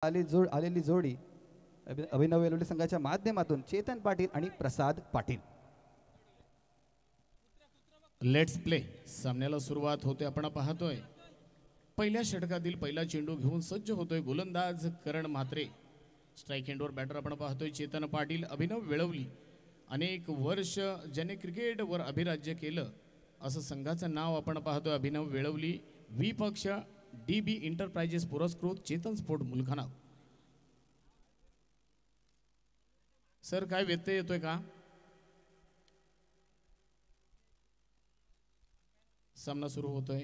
आलेली जोडी अभिनव वेलोली संघाच्या माध्यमातून चेतन पाटील आणि प्रसाद पाटील. Let's play. सामन्याला सुरुवात होते. आपण पाहतोय पहिल्या षटकातील पहिला चेंडू घेऊन सज्ज होतोय गोलंदाज करण म्हात्रे. स्ट्राईक एंडवर बॅटर आपण पाहतोय चेतन पाटील. अभिनव वेळवली अनेक वर्ष ज्याने क्रिकेटवर अभिराज्य केलं असं संघाचं नाव आपण पाहतोय अभिनव वेळवली. वी पक्ष DB इंटरप्राइजेस पुरस्कृत चेतन स्पोर्ट मुलखाना. सर काय व्यत्यय येतोय का? सामना सुरू होतोय.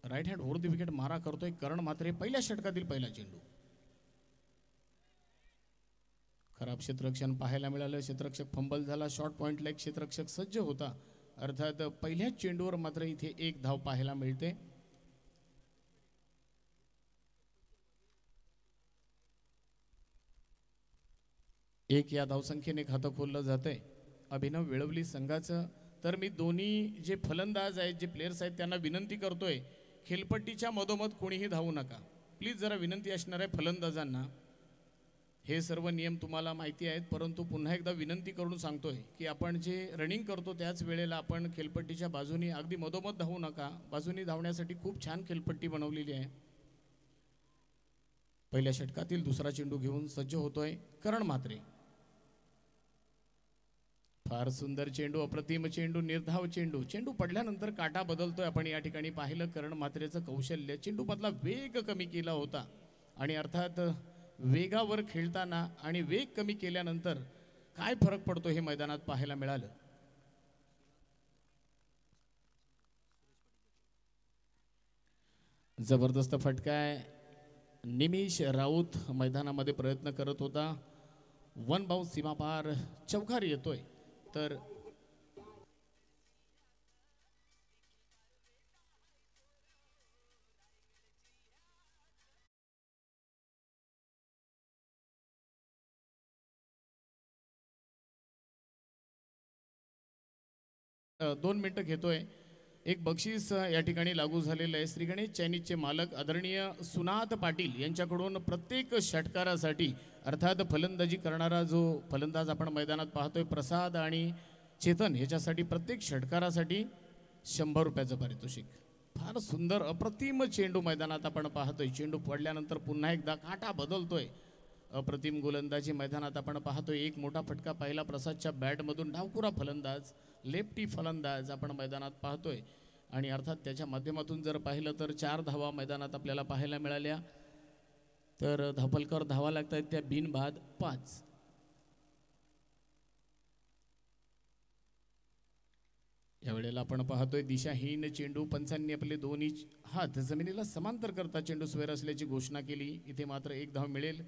Right hand over the wicket मारा करतोय करण म्हात्रे. पहिल्या षटकातील पहिला चेंडू. खराब क्षेत्ररक्षण पाहायला मिळालं. क्षेत्ररक्षक फंबल झाला. शॉर्ट पॉइंटला एक क्षेत्ररक्षक सज्ज होता. अर्थात पहिल्याच चेंडूवर मात्र इथे एक धाव पाहायला मिळते. एक या धावसंख्येने खातं खोललं जातंय अभिनव वेळवली संघाचं. तर मी दोन्ही जे फलंदाज आहेत जे प्लेयर्स आहेत त्यांना विनंती करतोय खेळपट्टीच्या मधोमध कोणीही धावू नका प्लीज. जरा विनंती असणार आहे फलंदाजांना. हे सर्व नियम तुम्हाला माहिती आहेत परंतु पुन्हा एकदा विनंती करून सांगतोय की आपण जे रनिंग करतो त्याच वेळेला आपण खेळपट्टीच्या बाजूनी अगदी मधोमध धावू नका. बाजूनी धावण्यासाठी खूप छान खेळपट्टी बनवलेली आहे. पहिल्या षटकातील दुसरा चेंडू घेऊन सज्ज होतोय करण म्हात्रे. फार सुंदर चेंडू. अप्रतिम चेंडू. निर्धाव चेंडू. चेंडू पडल्यानंतर काटा बदलतोय. आपण या ठिकाणी पाहिलं करण म्हात्रेचं कौशल्य. चेंडू मधला वेग कमी केला होता आणि अर्थात वेगावर खेळताना आणि वेग कमी केल्यानंतर काय फरक पडतो हे मैदानात पाहायला मिळालं. जबरदस्त फटकाय. निमिष राऊत मैदानामध्ये प्रयत्न करत होता. वन बाउंस सीमापार चौकार येतोय. तर दोन मिनिटं घेतोय. एक बक्षीस या ठिकाणी लागू झालेलं आहे. श्री गणेश चायनीजचे मालक आदरणीय सुनात पाटील यांच्याकडून प्रत्येक षटकारासाठी अर्थात फलंदाजी करणारा जो फलंदाज आपण मैदानात पाहतोय प्रसाद आणि चेतन ह्याच्यासाठी प्रत्येक षटकारासाठी 100 रुपयाचं पारितोषिक. फार सुंदर अप्रतिम चेंडू मैदानात आपण पाहतोय. चेंडू पडल्यानंतर पुन्हा एकदा काटा बदलतोय. अप्रतिम गोलंदाजी मैदानात आपण पाहतोय. एक मोठा फटका पहिला प्रसादच्या बॅटमधून. डावखुरा फलंदाज लेफ्टी फलंदाज आपण मैदानात पाहतोय आणि अर्थात त्याच्या माध्यमातून जर पाहिलं तर 4 धावा मैदानात आपल्याला पाहायला मिळाल्या. तर धापलकर धावा लागत आहेत त्या बिनबाद 5. यावेळेला आपण पाहतोय दिशाहीन चेंडू. पंचांनी आपले दोन्ही हात जमिनीला समांतर करता चेंडू स्वेर असल्याची घोषणा केली. इथे मात्र एक धाव मिळेल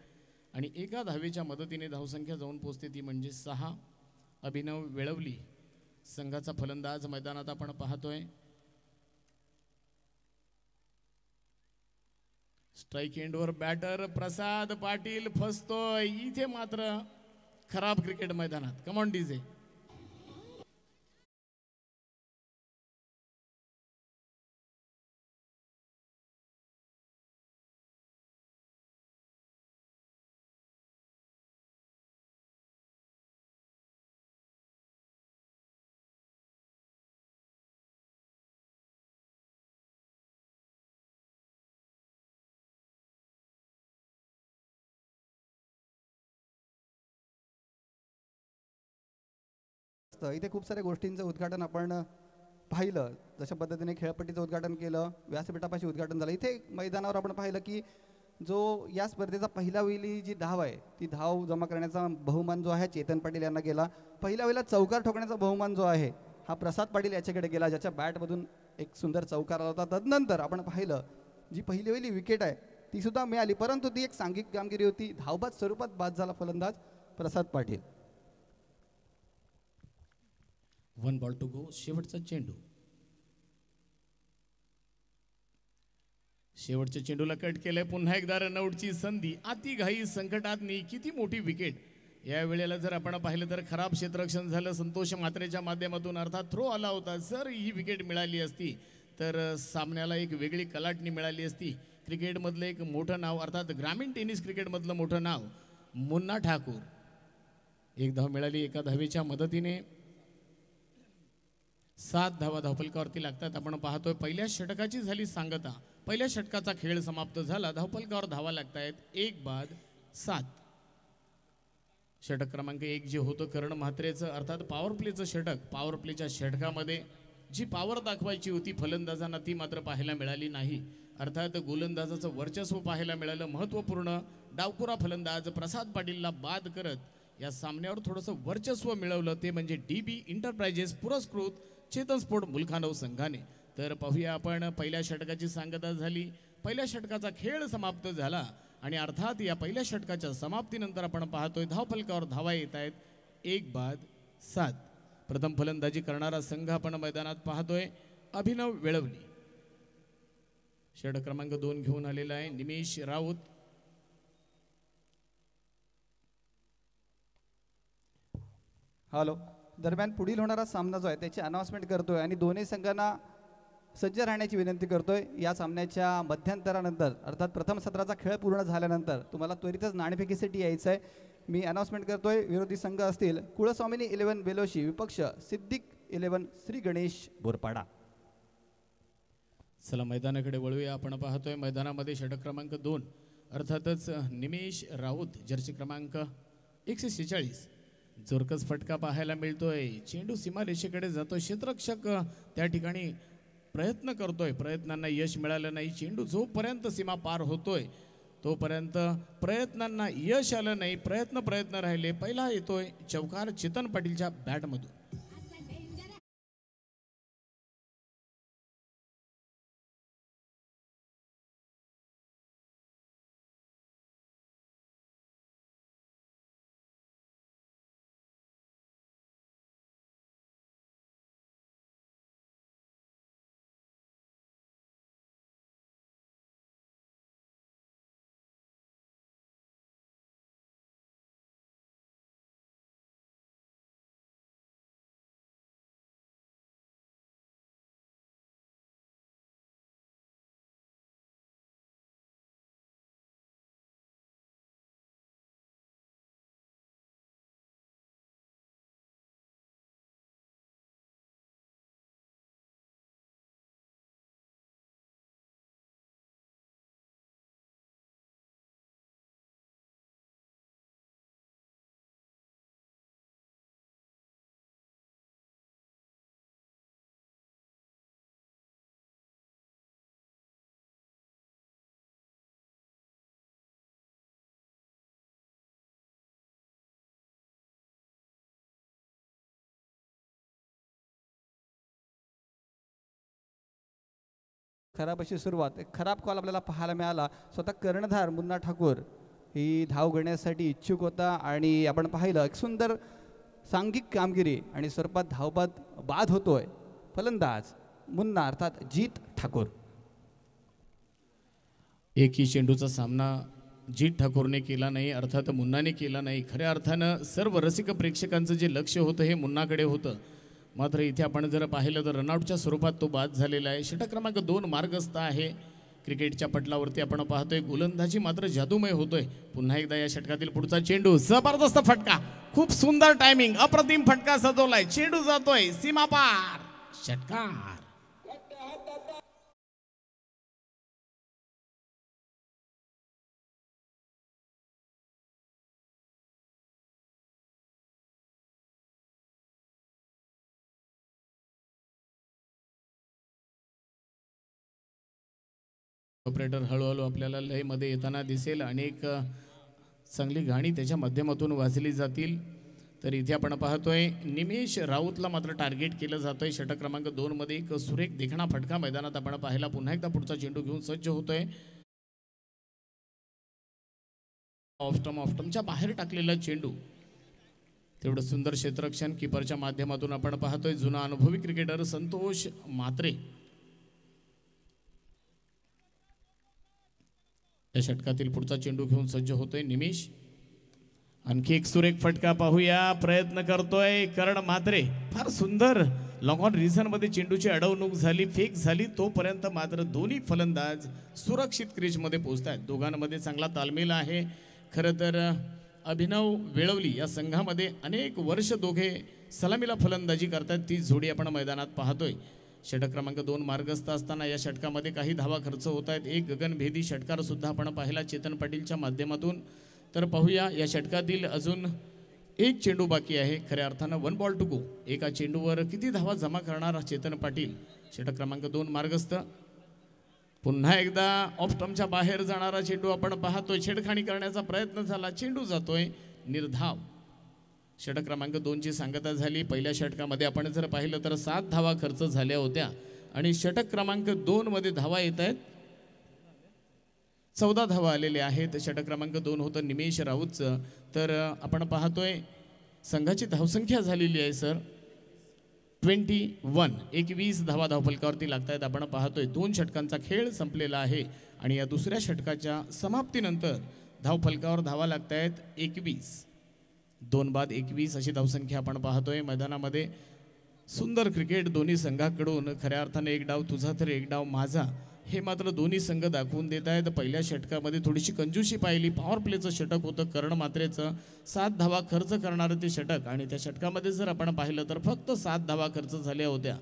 आणि एका धावेच्या मदतीने धावसंख्या जाऊन पोहोचते ती म्हणजे 6. अभिनव वेळवली संघाचा फलंदाज मैदानात आपण पाहतोय. स्ट्राईक एंडवर बॅटर प्रसाद पाटील फसतोय. इथे मात्र खराब क्रिकेट मैदानात. Come on DJ. इथे खूप साऱ्या गोष्टींचं उद्घाटन आपण पाहिलं. जशा पद्धतीने खेळपट्टीचं उद्घाटन केलं. व्यासपीठापाशी उद्घाटन झालं. इथे मैदानावर आपण पाहिलं की जो या स्पर्धेचा पहिल्या वेळी जी धाव आहे ती धाव जमा करण्याचा बहुमान जो आहे चेतन पाटील यांना गेला. पहिल्या वेळेला चौकार ठोकण्याचा बहुमान जो आहे हा प्रसाद पाटील याच्याकडे गेला ज्याच्या बॅटमधून एक सुंदर चौकार आला होता. तदनंतर आपण पाहिलं जी पहिली वेळी विकेट आहे ती सुद्धा मिळाली परंतु ती एक सांघिक कामगिरी होती. धावबाद स्वरूपात बाद झाला फलंदाज Prasad Patil. 1 ball to go. शेवटचा चेंडू. शेवटच्या चेंडूला कट केलंय. पुन्हा एकदा रनआउटची संधी. अति घाई संकटातनी किती मोठी विकेट. या वेळेला जर आपण पाहिलं तर खराब क्षेत्ररक्षण झालं संतोष म्हात्रेच्या माध्यमातून. अर्थात थ्रो आला होता. जर ही विकेट मिळाली असती तर सामन्याला एक वेगळी कलाटणी मिळाली असती. क्रिकेटमधलं एक मोठं नाव अर्थात ग्रामीण टेनिस क्रिकेटमधलं मोठं नाव मुन्ना ठाकूर. एक धाव मिळाली एका धावेच्या मदतीने. 7 धावा धावफलकावरती लागतात. आपण पाहतोय पहिल्या षटकाची झाली सांगता. पहिल्या षटकाचा खेळ समाप्त झाला. धावफलकावर धावा लागतायत 1 बाद 7. षटक क्रमांक 1 जे होतं करण म्हात्रेचं अर्थात पॉवर प्लेचं षटक. पॉवर प्लेच्या षटकामध्ये जी पॉवर दाखवायची होती फलंदाजांना ती मात्र पाहायला मिळाली नाही. अर्थात गोलंदाजाचं वर्चस्व पाहायला मिळालं. महत्त्वपूर्ण डावखुरा फलंदाज प्रसाद पाटीलला बाद करत या सामन्यावर थोडंसं वर्चस्व मिळवलं ते म्हणजे DB इंटरप्राइजेस पुरस्कृत चेतन स्पोर्ट मुलखानव संघाने. तर पाहूया आपण पहिल्या षटकाची सांगता झाली. पहिल्या षटकाचा खेळ समाप्त झाला आणि अर्थात या पहिल्या षटकाच्या समाप्तीनंतर आपण पाहतोय धावफलकावर धावा येत आहेत 1 बाद 7. प्रथम फलंदाजी करणारा संघ आपण मैदानात पाहतोय अभिनव वेळवली. षटक क्रमांक 2 घेऊन आलेला आहे निमेश राऊत. हॅलो. दरम्यान पुढील होणारा सामना जो आहे त्याची अनाउन्समेंट करतोय आणि दोन्ही संघांना सज्ज राहण्याची विनंती करतोय. या सामन्याच्या मध्यंतरानंतर अर्थात प्रथम सत्राचा खेळ पूर्ण झाल्यानंतर तुम्हाला त्वरितच नाणेफेकीसाठी यायचं आहे. मी अनाउन्समेंट करतोय. विरोधी संघ असतील कुळस्वामिनी 11 बेलोशी विपक्ष सिद्दीक 11 श्री गणेश बोरपाडा. चला मैदानाकडे वळूया. आपण पाहतोय मैदानामध्ये षटक क्रमांक 2 अर्थातच निमेश राऊत जर्सी क्रमांक 146. जोरकस फटका पाहायला मिळतोय. चेंडू सीमारेषेकडे जातोय. क्षेत्ररक्षक त्या ठिकाणी प्रयत्न करतोय. प्रयत्नांना यश मिळालं नाही. चेंडू जोपर्यंत सीमा पार होतोय तोपर्यंत प्रयत्नांना यश आलं नाही. प्रयत्न राहिले. पहिला येतोय चौकार चेतन पाटीलच्या बॅटमधून. खराब अशी सुरुवात. एक खराब कॉल आपल्याला पाहायला मिळाला. स्वतः कर्णधार मुन्ना ठाकूर ही धाव घेण्यासाठी इच्छुक होता आणि आपण पाहिलं एक सुंदर सांघिक कामगिरी आणि स्वरूपात धावबाद बाद होतोय फलंदाज मुन्ना अर्थात जीत ठाकूर. एकही चेंडूचा सामना जीत ठाकूरने केला नाही. अर्थात मुन्नाने केला नाही. खऱ्या अर्थानं सर्व रसिक प्रेक्षकांचं जे लक्ष होतं हे मुन्नाकडे होतं. मात्र इथे आपण जर पाहिलं तर रनआउटच्या स्वरूपात तो बाद झालेला आहे. षटक क्रमांक 2 मार्गस्थ आहे. क्रिकेटच्या पटलावरती आपण पाहतोय गोलंदाजी मात्र जादूमय होतोय. पुन्हा एकदा या षटकातील पुढचा चेंडू जबरदस्त फटका. खूप सुंदर टायमिंग. अप्रतिम फटका सजवलाय. चेंडू जातोय सीमापार. षटकार. ऑपरेटर हळूहळू आपल्याला लयमध्ये येताना दिसेल. अनेक चांगली गाणी त्याच्या माध्यमातून वाजली जातील. तर इथे आपण पाहतोय निमेश राऊतला मात्र टार्गेट केलं जातोय. षटक क्रमांक 2 मध्ये एक सुरेख देखणा फटका मैदानात आपण पाहिला. पुन्हा एकदा पुढचा चेंडू घेऊन सज्ज होतोय. ऑफस्टमच्या बाहेर टाकलेला चेंडू. तेवढं सुंदर क्षेत्ररक्षण कीपरच्या माध्यमातून आपण पाहतोय. जुना अनुभवी क्रिकेटर संतोष म्हात्रे या षटकातील पुढचा चेंडू घेऊन सज्ज होतोय निमेश. आणखी एक सुरेख फटका पाहूया. प्रयत्न करतोय करण म्हात्रे. फार सुंदर लॉंग ऑन रिझनमध्ये चेंडूची अडवणूक झाली, फेक झाली, तोपर्यंत मात्र दोन्ही फलंदाज सुरक्षित क्रीजमध्ये पोहोचत आहेत. दोघांमध्ये चांगला तालमेल आहे. खरं तर अभिनव वेळवली या संघामध्ये अनेक वर्ष दोघे सलामीला फलंदाजी करतात. ती जोडी आपण मैदानात पाहतोय. षटक क्रमांक 2 मार्गस्थ असताना या षटकामध्ये काही धावा खर्च होत आहेत. एक गगनभेदी षटकार सुद्धा आपण पाहिला चेतन पाटीलच्या माध्यमातून. तर पाहूया या षटकातील अजून एक चेंडू बाकी आहे. खऱ्या अर्थानं 1 बॉल टू गो. एका चेंडूवर किती धावा जमा करणार चेतन पाटील. षटक क्रमांक 2 मार्गस्थ. पुन्हा एकदा ऑफ स्टंपच्या बाहेर जाणारा चेंडू आपण पाहतोय. छेडखाणी करण्याचा प्रयत्न झाला, चेंडू जातोय निर्धाव. षटक क्रमांक 2 ची सांगता झाली. पहिल्या षटकामध्ये आपण जर पाहिलं तर 7 धावा खर्च झाल्या होत्या आणि षटक क्रमांक 2 मध्ये धावा येत आहेत 14 धावा आलेल्या आहेत. षटक क्रमांक 2 होतं निमेश राऊतचं. तर आपण पाहतोय संघाची धावसंख्या झालेली आहे सर 21. 21 धावा धावफलकावरती लागत आहेत. आपण पाहतोय 2 षटकांचा खेळ संपलेला आहे आणि या दुसऱ्या षटकाच्या समाप्तीनंतर धावफलकावर धावा लागत आहेत 21. 2 बाद 21 अशी धावसंख्या आपण पाहतोय मैदानामध्ये. सुंदर क्रिकेट दोन्ही संघाकडून. खऱ्या अर्थाने एक डाव तुझा तर एक डाव माझा हे मात्र दोन्ही संघ दाखवून देत आहेत. पहिल्या षटकामध्ये थोडीशी कंजूशी पाहिली. पॉवर प्लेचं षटक होतं कर्ण मात्रेचं. 7 धावा खर्च करणारं ते षटक आणि त्या षटकामध्ये जर आपण पाहिलं तर फक्त 7 धावा खर्च झाल्या होत्या.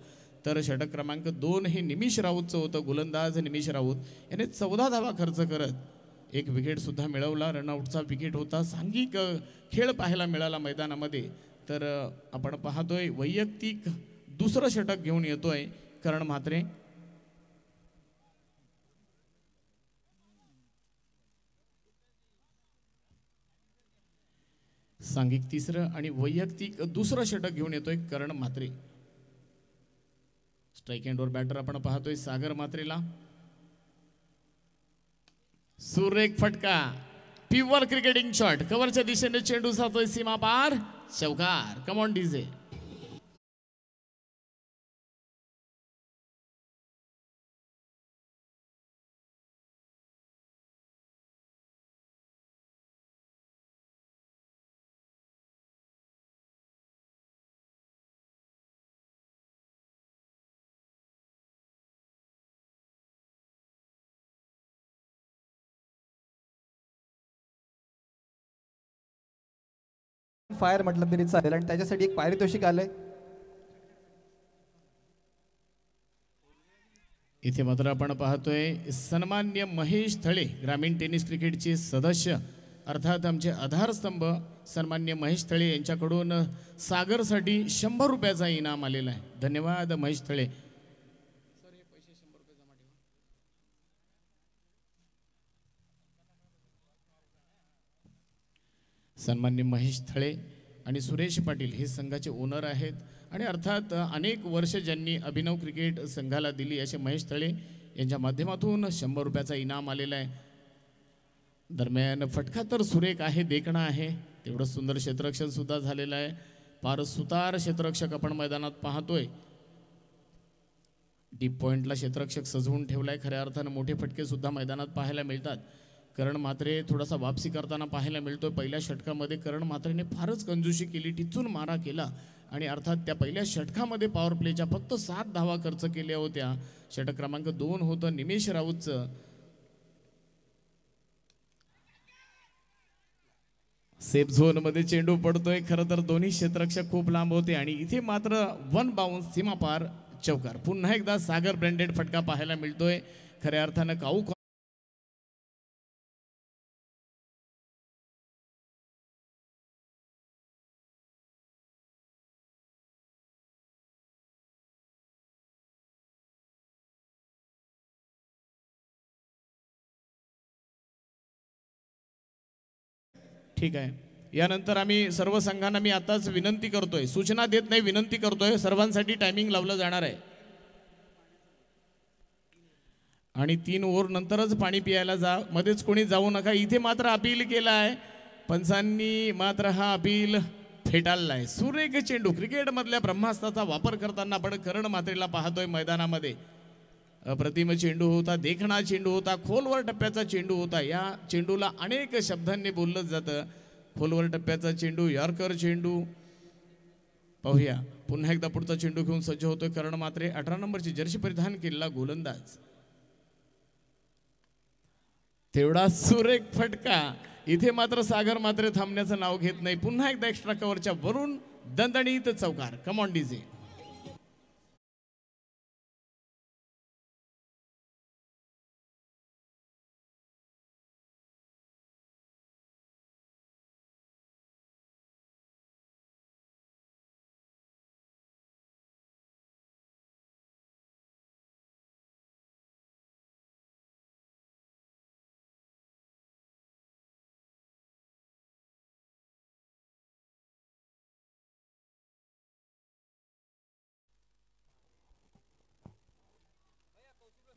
तर षटक क्रमांक 2 हे निमिष राऊतचं होतं. गोलंदाज निमिष राऊत याने 14 धावा खर्च करत एक विकेट सुद्धा मिळवला. रनआउटचा विकेट होता. सांघिक खेळ पाहायला मिळाला मैदानामध्ये. तर आपण पाहतोय वैयक्तिक दुसरं षटक घेऊन येतोय कर्ण म्हात्रे. सांघिक तिसरं आणि वैयक्तिक दुसरं षटक घेऊन येतोय कर्ण म्हात्रे. स्ट्राईक एंडवर बॅटर आपण पाहतोय सागर म्हात्रेला. सुरेख फटका, प्युअर क्रिकेटिंग शॉट. कव्हरच्या दिशेने चेंडू जातोय सीमा पार, चौकार. कम ऑन डीजे. फायर म्हटलं तरी चालेल आणि त्याच्यासाठी एक पारितोषिक आलंय. इथे मात्र आपण पाहतोय सन्मान्य महेश थळे ग्रामीण टेनिस क्रिकेटचे सदस्य अर्थात आमचे आधारस्तंभ सन्मान्य महेश थळे यांच्याकडून सागरसाठी 100 रुपयाचा इनाम आलेला आहे. धन्यवाद महेश थळे. सन्मान्य महेश थळे आणि सुरेश पाटील हे संघाचे ओनर आहेत आणि अर्थात अनेक वर्ष ज्यांनी अभिनव क्रिकेट संघाला दिली असे महेश थळे यांच्या माध्यमातून 100 रुपयाचा इनाम आलेला आहे. दरम्यान फटका तर सुरेख आहे, देखणा आहे, तेवढं सुंदर क्षेत्ररक्षण सुद्धा झालेलं आहे. फार सुतार क्षेत्ररक्षक आपण मैदानात पाहतोय. डीप पॉइंटला क्षेत्ररक्षक सजवून ठेवलाय. खऱ्या अर्थानं मोठे फटके सुद्धा मैदानात पाहायला मिळतात. कर्ण म्हात्रे थोडासा वापसी करताना पाहायला मिळतोय. पहिल्या षटकामध्ये कर्ण म्हात्रेने फारच कंजूशी केली, टिचून मारा केला आणि अर्थात त्या पहिल्या षटकामध्ये पॉवर प्लेच्या फक्त 7 धावा खर्च केल्या होत्या. षटक क्रमांक 2 होतं निमेश राऊतचं. सेफ झोन मध्ये चेंडू पडतोय. खरं तर दोन्ही क्षेत्ररक्षक खूप लांब होते आणि इथे मात्र 1 बाउन्स सीमा पार, चौकार. पुन्हा एकदा सागर ब्रँडेड फटका पाहायला मिळतोय. खऱ्या अर्थानं काऊ ठीक आहे. यानंतर आम्ही सर्व संघांना मी आताच विनंती करतोय, सूचना देत नाही, विनंती करतोय, सर्वांसाठी टायमिंग लावलं जाणार आहे आणि 3 ओव्हर नंतरच पाणी पियायला जा, मध्येच कोणी जाऊ नका. इथे मात्र अपील केलं आहे पंचांनी, मात्र हा अपील फेटाळला आहे. सुरेख चेंडू, क्रिकेटमधल्या ब्रह्मास्त्राचा वापर करताना आपण कर्ण म्हात्रेला पाहतोय मैदानामध्ये. अप्रतिम चेंडू होता, देखणा चेंडू होता, खोलवर टप्प्याचा चेंडू होता. या चेंडूला अनेक शब्दांनी बोललं जातं. खोलवर टप्प्याचा चेंडू, यॉर्कर चेंडू, पाहूया पुन्हा एकदा पुढचा चेंडू घेऊन सज्ज होतोय करण मात्रे. 18 नंबरची जर्सी परिधान केलेला गोलंदाज. तेवढा सुरेख फटका. इथे मात्र सागर मात्रे थांबण्याचं नाव घेत नाही. पुन्हा एकदा एक्स्ट्रा कव्हरच्या वरून दणदणीत चौकार. कम ऑन डीजे.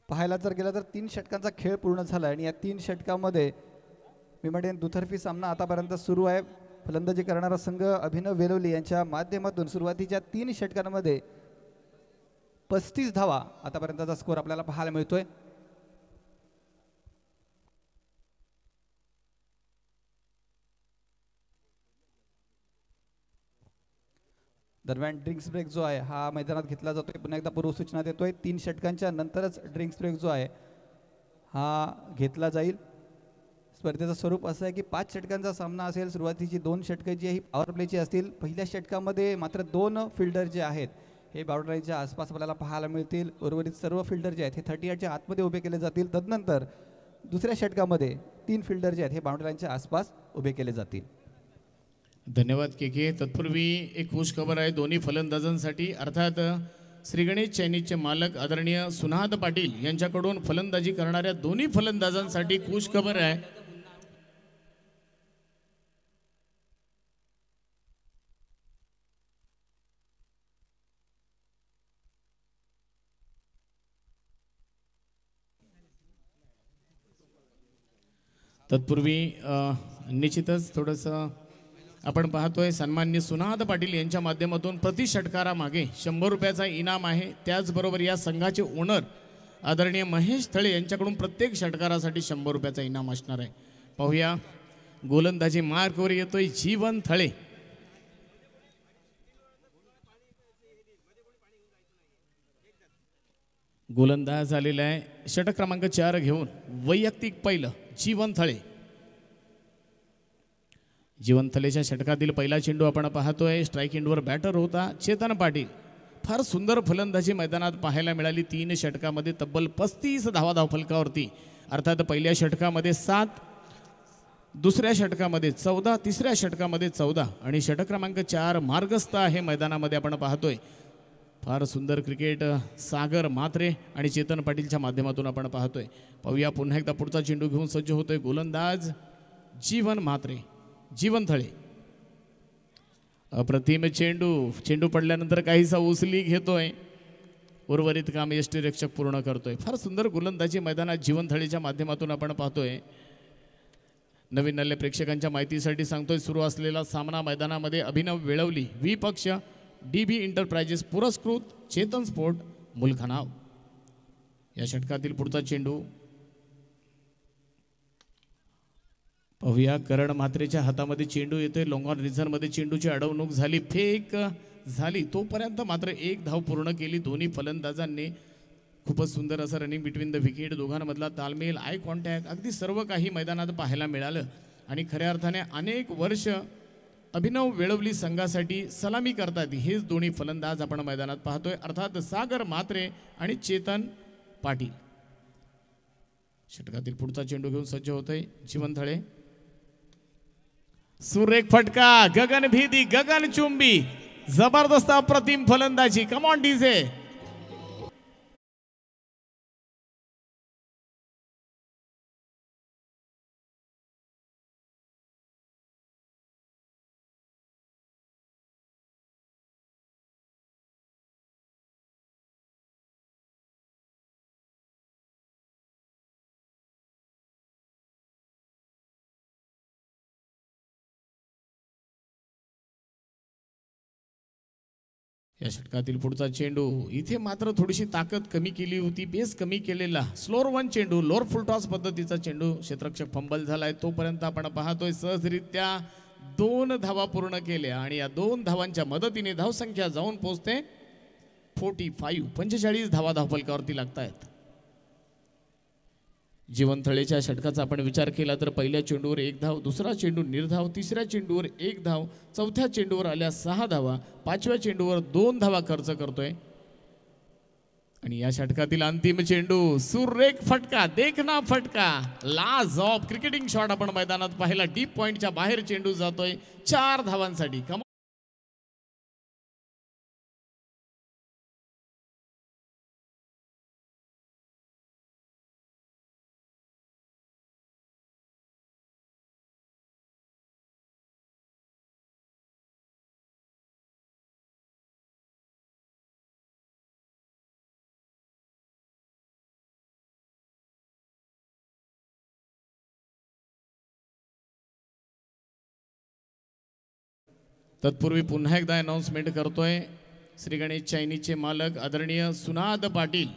पाहायला जर गेलं तर 3 षटकांचा खेळ पूर्ण झाला आणि या 3 षटकामध्ये मी म्हणेन दुतर्फी सामना आतापर्यंत सुरू आहे. फलंदाजी करणारा संघ अभिनव वेलवली यांच्या माध्यमातून सुरुवातीच्या 3 षटकांमध्ये 35 धावा आतापर्यंतचा स्कोर आपल्याला पाहायला मिळतोय. दरम्यान ड्रिंक्स ब्रेक जो आहे हा मैदानात घेतला जातोय. पुन्हा एकदा पूर्वसूचना देतोय 3 षटकांच्या नंतरच ड्रिंक्स ब्रेक जो आहे हा घेतला जाईल. स्पर्धेचं स्वरूप असं आहे की 5 षटकांचा सामना असेल. सुरुवातीची 2 षटकं जी ही पॉवर प्लेची असतील. पहिल्या षटकामध्ये मात्र 2 फिल्डर जे आहेत हे बाउंड्री लाईनच्या आसपास आपल्याला पाहायला मिळतील. उर्वरित सर्व फिल्डर जे आहेत हे 38च्या आतमध्ये उभे केले जातील. तदनंतर दुसऱ्या षटकामध्ये 3 फिल्डर जे आहेत हे बाउंड्री लाईनच्या आसपास उभे केले जातील. धन्यवाद के. तत्पूर्वी एक खुश खबर आहे दोन्ही फलंदाजांसाठी. अर्थात श्री गणेश चायनीजचे मालक आदरणीय सुनाद पाटील यांच्याकडून फलंदाजी करणाऱ्या दोन्ही फलंदाजांसाठी खुश खबर आहे. तत्पूर्वी निश्चितच थोडंसं आपण पाहतोय सन्माननीय सुनाद पाटील यांच्या माध्यमातून प्रति षटकारामागे 100 रुपयाचा इनाम आहे. त्याचबरोबर या संघाचे ओनर आदरणीय महेश थळे यांच्याकडून प्रत्येक षटकारासाठी 100 रुपयाचा इनाम असणार आहे. पाहूया गोलंदाजी मार्कवर येतोय जीवन थळे. गोलंदाज आलेला आहे षटक क्रमांक 4 घेऊन. वैयक्तिक पहिलं जीवन थळे. जीवन थलेच्या षटकातील पहिला चेंडू आपण पाहतोय. स्ट्राईक एंडवर बॅटर होता चेतन पाटील. फार सुंदर फलंदाजी मैदानात पाहायला मिळाली. 3 षटकामध्ये तब्बल 35 धावा धावफलकावरती. अर्थात पहिल्या षटकामध्ये 7, दुसऱ्या षटकामध्ये 14, तिसऱ्या षटकामध्ये 14 आणि षटक क्रमांक 4 मार्गस्थ आहे मैदानामध्ये आपण पाहतोय. फार सुंदर क्रिकेट सागर मात्रे आणि चेतन पाटीलच्या माध्यमातून आपण पाहतोय. पाहूया पुन्हा एकदा पुढचा चेंडू घेऊन सज्ज होतोय गोलंदाज जीवन मात्रे. जीवन थळे. अप्रतिम चेंडू पडल्यानंतर काहीसा उचली घेतोय. उर्वरित काम यष्टीरक्षक पूर्ण करतोय. फार सुंदर गोलंदाजी मैदानात जीवन थळेच्या माध्यमातून आपण पाहतोय. नवीन नल्ले प्रेक्षकांच्या माहितीसाठी सांगतोय सुरू असलेला सामना मैदानामध्ये अभिनव वेळवली विपक्ष DB एंटरप्राइजेस पुरस्कृत चेतन स्पोर्ट मुलखानाव. या षटकातील पुढचा चेंडू पाहूया. करण म्हात्रेच्या हातामध्ये चेंडू येतोय. लॉंग ऑन रिझनमध्ये चेंडूची अडवणूक झाली. फेक झाली तोपर्यंत मात्र 1 धाव पूर्ण केली दोन्ही फलंदाजांनी. खूपच सुंदर असं रनिंग बिटवीन द विकेट. दोघांमधला तालमेल आय कॉन्टॅक्ट अगदी सर्व काही मैदानात पाहायला मिळालं. आणि खऱ्या अर्थाने अनेक वर्ष अभिनव वेळवली संघासाठी सलामी करतात हेच दोन्ही फलंदाज आपण मैदानात पाहतोय. अर्थात सागर मात्रे आणि चेतन पाटील. षटकातील पुढचा चेंडू घेऊन सज्ज होतोय जीवन थळे. सुरेख फटका. गगनभेदी गगनचुंबी जबरदस्त अप्रतिम फलंदाजी. कम ऑन डीजे. या षटकातील पुढचा चेंडू. इथे मात्र थोडीशी ताकद कमी केली होती. पेस कमी केलेला स्लोअर 1 चेंडू. लोअर फुल टॉस पद्धतीचा चेंडू. क्षेत्ररक्षक फंबल झालाय तोपर्यंत आपण पाहतोय सहजरित्या 2 धावा पूर्ण केल्या आणि या 2 धावांच्या मदतीने धावसंख्या जाऊन पोहोचते 45 धावा धावफलकावरती लागतायत. जीवनथळेच्या षटकाचा आपण विचार केला तर पहिल्या चेंडूवर 1 धाव, दुसरा चेंडू निर्धाव, तिसऱ्या चेंडूवर 1 धाव, चौथ्या चेंडूवर आल्या 6 धावा, 5व्या चेंडूवर 2 धावा खर्च करतोय. आणि या षटकातील अंतिम चेंडू सुरेख फटका, देखना फटका, लाज ऑफ क्रिकेटिंग शॉट आपण मैदानात पाहिला. डीप पॉइंटच्या बाहेर चेंडू जातोय 4 धावांसाठी. तत्पूर्वी पुन्हा एकदा अनाउन्समेंट करतोय. श्री गणेश चायनीजचे मालक आदरणीय सुनाद पाटील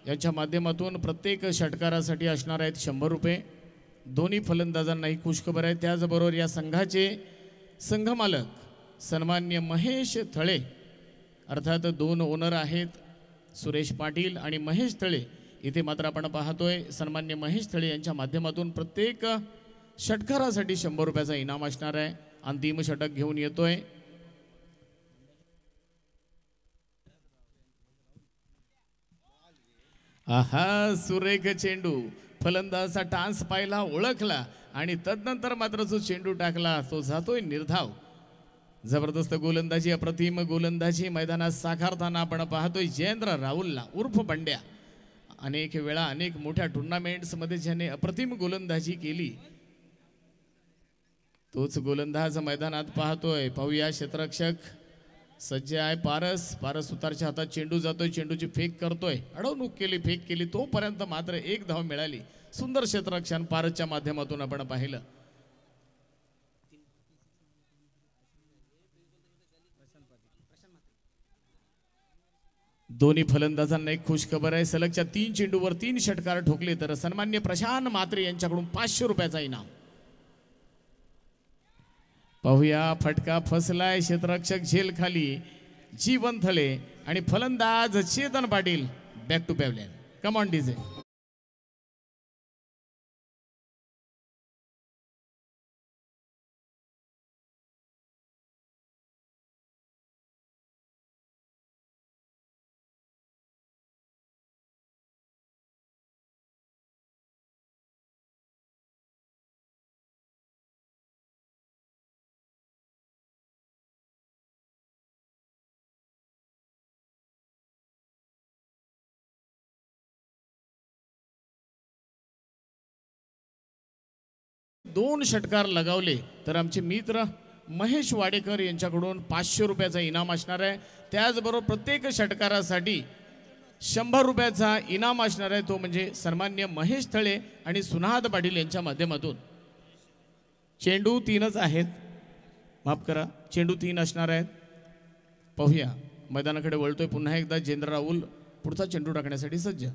यांच्या माध्यमातून प्रत्येक षटकारासाठी असणार आहेत 100 रुपये. दोन्ही फलंदाजांनाही खुशखबर आहे. त्याचबरोबर या संघाचे संघमालक सन्मान्य महेश थळे, अर्थात 2 ओनर आहेत सुरेश पाटील आणि महेश थळे. इथे मात्र आपण पाहतोय सन्मान्य महेश थळे यांच्या माध्यमातून प्रत्येक षटकारासाठी 100 रुपयाचा इनाम असणार आहे. अंतिम षटक घेऊन येतोय. आहा, सुरेख चेंडू, फलंदाजाचा टान्स पाहिला, ओळखला आणि तदनंतर मात्र जो चेंडू टाकला तो जातोय निर्धाव. जबरदस्त गोलंदाजी, अप्रतिम गोलंदाजी मैदानात साकारताना आपण पाहतोय जयेंद्र राहुलला उर्फ बंड्या. अनेक वेळा अनेक मोठ्या टुर्नामेंट्समध्ये ज्याने अप्रतिम गोलंदाजी केली तोच गोलंदाज मैदानात पाहतोय. पाहूया क्षेत्ररक्षक सज्ज आहे पारस. पारस सुतारच्या हातात चेंडू जातोय, चेंडूची फेक करतोय, अडवणूक केली, फेक केली, तोपर्यंत मात्र 1 धाव मिळाली. सुंदर क्षेत्ररक्षण पारसच्या माध्यमातून आपण पाहिलं. दोन्ही फलंदाजांना एक खुश खबर आहे. सलगच्या 3 चेंडूवर 3 षटकार ठोकले तर सन्मान्य प्रशांत म्हात्रे यांच्याकडून 500 रुपयाचा इनाम. पाहूया, फटका फसलाय, क्षेत्ररक्षक झेल खाली, जीवन थळे आणि फलंदाज Chetan Patil back to pavilion. Come on DJ. दोन षटकार लगावले तर आमचे मित्र महेश वाडेकर यांच्याकडून 500 रुपयाचा इनाम असणार आहे. त्याचबरोबर प्रत्येक षटकारासाठी 100 रुपयाचा इनाम असणार आहे. तो म्हणजे सन्मान्य महेश थळे आणि सुनाद पाटील यांच्या माध्यमातून. चेंडू 3च आहेत, माफ करा, चेंडू 3 असणार आहेत. पाहूया, मैदानाकडे वळतोय पुन्हा एकदा जयेंद्र राहुल, पुढचा चेंडू टाकण्यासाठी सज्ज.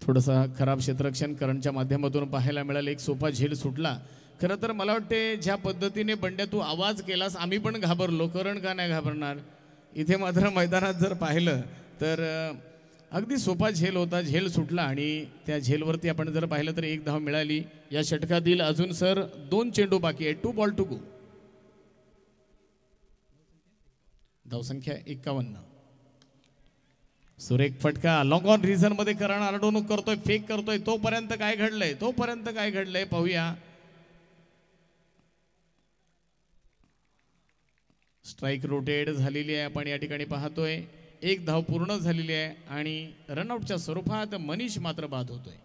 थोडासा खराब क्षेत्ररक्षण करणच्या माध्यमातून पाहायला मिळालं. एक सोपा झेल सुटला. खरं तर मला वाटते ज्या पद्धतीने बंड्या तू आवाज केलास आम्ही पण घाबरलो. करण का नाही घाबरणार. इथे मात्र मैदानात जर पाहिलं तर अगदी सोपा झेल होता, झेल सुटला आणि त्या झेलवरती आपण जर पाहिलं तर 1 धाव मिळाली. या षटकातील अजून सर 2 चेंडू बाकी आहे. 2 बॉल टू गो. धावसंख्या 51. सुरेख फटका, लॉंग ऑन रिझन मध्ये करण अडवणूक करतोय, फेक करतोय, तोपर्यंत काय घडलंय पाहूया. स्ट्राईक रोटेट झालेली आहे आपण या ठिकाणी पाहतोय. 1 धाव पूर्ण झालेली आहे आणि रनआउटच्या स्वरूपात मनीष मात्र बाद होतोय.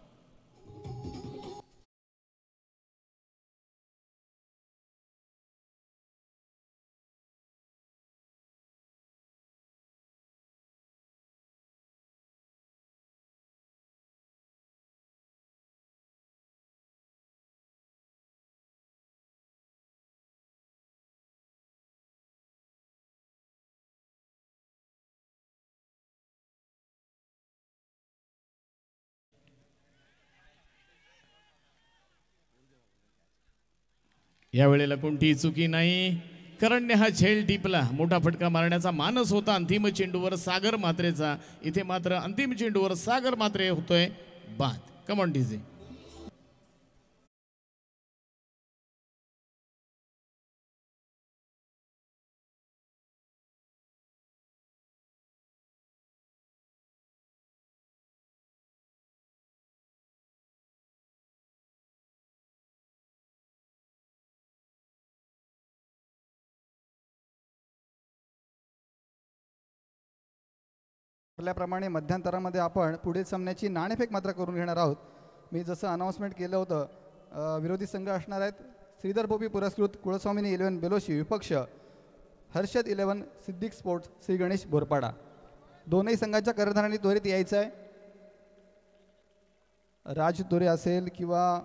यावेळेला कोणतीही चुकी नाही. करण्य हा झेल टिपला. मोठा फटका मारण्याचा मानस होता अंतिम चेंडूवर सागर मात्रेचा. इथे मात्र अंतिम चेंडूवर सागर मात्रे होतोय बाद. कम ऑन डीजे. ठरल्याप्रमाणे मध्यांतरामध्ये आपण पुढील सामन्याची नाणेफेक मात्र करून घेणार आहोत. मी जसं अनाऊन्समेंट केलं होतं विरोधी संघ असणार आहेत श्रीधर बोपी पुरस्कृत कुळस्वामिनी 11 बेलोशी विपक्ष हर्षद 11 सिद्दीक स्पोर्ट्स श्री गणेश बोरपाडा. दोनही संघांच्या कर्णधारांनी त्वरित यायचं आहे. राज तुरे असेल किंवा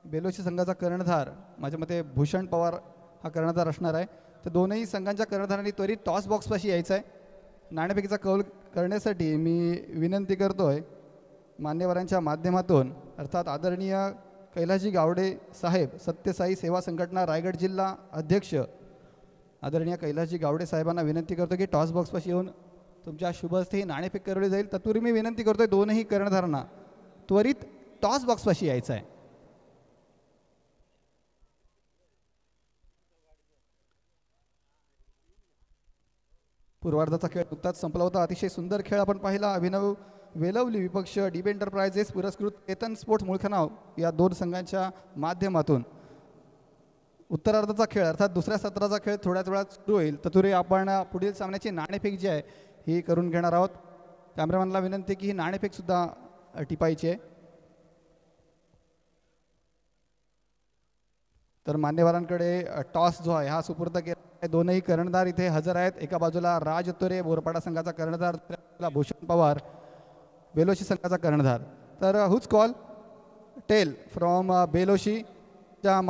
बेलोशी संघाचा कर्णधार माझ्या मते भूषण पवार हा कर्णधार असणार आहे. तर दोनही संघांच्या कर्णधारांनी त्वरित टॉस बॉक्सपाशी यायचं आहे. नाणेफेकीचा कौल करण्यासाठी मी विनंती करतोय मान्यवरांच्या माध्यमातून अर्थात आदरणीय कैलासजी गावडे साहेब सत्यसाई सेवा संघटना रायगड जिल्हा अध्यक्ष आदरणीय कैलासजी गावडे साहेबांना विनंती करतो की टॉस बॉक्सपाशी येऊन तुमच्या शुभ हस्ते ही नाणेफेक करवली जाईल. तत्पूर्वी मी विनंती करतोय दोनही कर्णधारांना त्वरित टॉस बॉक्सपाशी यायचं आहे. पूर्वार्धाचा खेळ नुकताच संपला होता. अतिशय सुंदर खेळ आपण पाहिला. अभिनव वेलवली विपक्ष डीबी एंटरप्राइजेस पुरस्कृत चेतन स्पोर्ट्स मुळखनाव या दोन संघांच्या माध्यमातून उत्तरार्धाचा खेळ अर्थात दुसऱ्या सत्राचा खेळ थोड्याच वेळात सुरू होईल. तत्पूर्वी आपण पुढील सामन्याची नाणेफेक जी आहे ही करून घेणार आहोत. कॅमेरामॅनला विनंती की ही नाणेफेकसुद्धा टिपायची आहे. तर मान्यवरांकडे टॉस जो आहे हा सुपूर्द केला. दोनही कर्णधार इथे हजर आहेत. एका बाजूला राज तुरे बोरपाडा संघाचा कर्णधार, भूषण पवार बेलोशी संघाचा कर्णधार. तर हुज कॉल टेल फ्रॉम बेलोशीच्या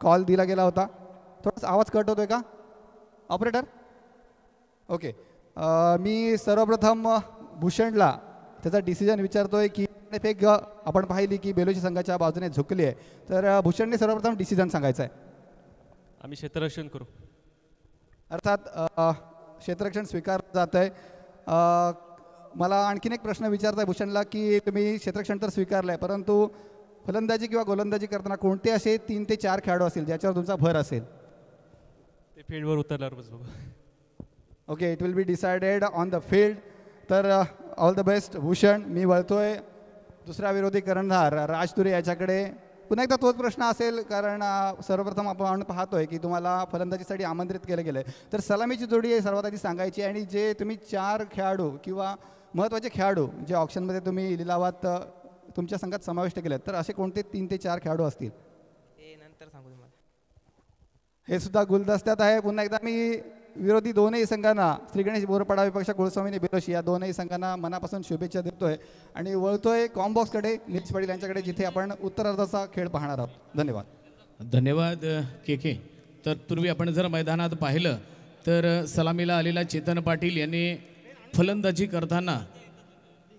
कॉल दिला गेला होता. थोडासा आवाज कट होतोय का ऑपरेटर? ओके. मी सर्वप्रथम भूषणला त्याचा डिसिजन विचारतोय की नाणेफेक आपण पाहिली की बेलोशी संघाच्या बाजूने झुकली आहे. तर भूषणने सर्वप्रथम डिसिजन सांगायचं आहे. आम्ही क्षेत्ररक्षण करू. अर्थात क्षेत्ररक्षण स्वीकारलं जात आहे. मला आणखीन एक प्रश्न विचारता आहे भूषणला की तुम्ही क्षेत्ररक्षण तर स्वीकारलं आहे परंतु फलंदाजी किंवा गोलंदाजी करताना कोणते असे 3 ते 4 खेळाडू असतील ज्याच्यावर तुमचा भर असेल? ते फील्डवर उतरल्यावर बस बाबा. Okay, it will be decided on the field. तर ऑल द बेस्ट भूषण. मी वळतोय दुसरा विरोधी कर्णधार राज तुरे याच्याकडे. पुन्हा एकदा तोच प्रश्न असेल कारण सर्वप्रथम आपण पाहतोय की तुम्हाला फलंदाजीसाठी आमंत्रित केलं गेलं आहे. तर सलामीची जोडी सर्वात आधी सांगायची आणि जे तुम्ही 4 खेळाडू किंवा महत्त्वाचे खेळाडू जे ऑप्शनमध्ये तुम्ही लिलावात तुमच्या संघात समाविष्ट केले तर असे कोणते 3 ते 4 खेळाडू असतील? हे नंतर सांगू तुम्हाला. हे सुद्धा गुलदस्त्यात आहे. पुन्हा एकदा मी विरोधी दोनही संघांना श्री गणेश बोरपाडा विपक्ष कुळस्वामिनी बेलोशी या दोनही संघांना मनापासून शुभेच्छा देतोय आणि वळतोय कॉम्बॉक्सकडे निलेश पाटील यांच्याकडे जिथे आपण उत्तरार्धाचा खेळ पाहणार आहोत. धन्यवाद. धन्यवाद के. तर पूर्वी आपण जर मैदानात पाहिलं तर सलामीला आलेला चेतन पाटील यांनी फलंदाजी करताना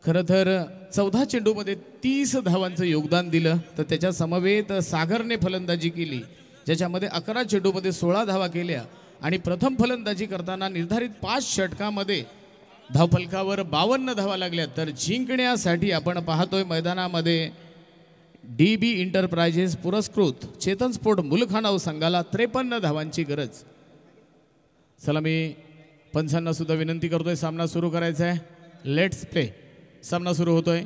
खरं तर 14 चेंडूमध्ये 30 धावांचं योगदान दिलं. तर त्याच्या समवेत सागरने फलंदाजी केली ज्याच्यामध्ये 11 चेंडूमध्ये 16 धावा केल्या आणि प्रथम फलंदाजी करताना निर्धारित 5 षटकामध्ये धावफलकावर 52 धावा लागल्या. तर जिंकण्यासाठी आपण पाहतोय मैदानामध्ये डीबी एंटरप्राइजेस पुरस्कृत चेतन स्पोर्ट मुलखानाव संघाला 53 धावांची गरज. चला मी पंचांना सुद्धा विनंती करतोय सामना सुरू करायचा आहे. Let's play. सामना सुरू होतोय.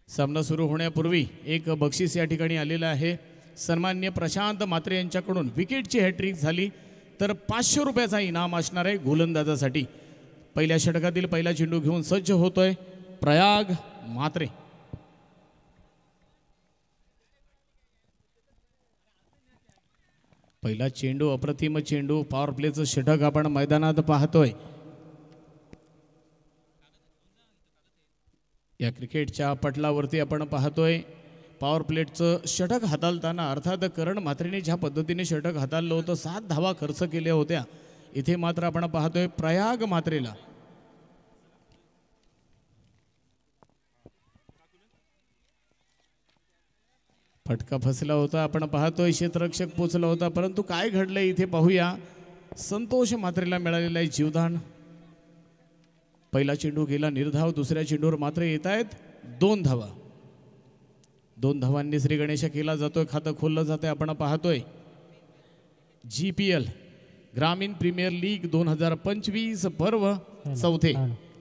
सामना सुरू होण्यापूर्वी एक बक्षीस या ठिकाणी आलेलं आहे. सन्मान्य प्रशांत मात्रे यांच्याकडून विकेटची हॅट्रिक झाली तर 500 रुपयाचा इनाम असणार आहे गोलंदाजासाठी. पहिल्या षटकातील पहिला चेंडू घेऊन सज्ज होतोय प्रयाग मात्रे. पहिला चेंडू अप्रतिम चेंडू. पॉवर प्लेचं षटक आपण मैदानात पाहतोय. या क्रिकेटच्या पटलावरती आपण पाहतोय पॉवर प्लेटचं षटक हाताळताना अर्थात करण म्हात्रेने ज्या पद्धतीने षटक हाताळलं होतं 7 धावा खर्च केल्या होत्या, इथे मात्र आपण पाहतोय प्रयाग म्हात्रेला फटका फसला होता. आपण पाहतोय क्षेत्ररक्षक पोचला होता, परंतु काय घडलंय इथे पाहूया. संतोष म्हात्रेला मिळालेला आहे जीवदान. पहिला चेंडू गेला निर्धाव, दुसऱ्या चेंडूवर मात्र येत आहेत 2 धावा. 2 धावांनी श्री गणेश केला जातोय, खातं खोललं जातंय. आपण पाहतोय GPL ग्रामीण प्रीमियर लीग 2025 पर्व चौथे,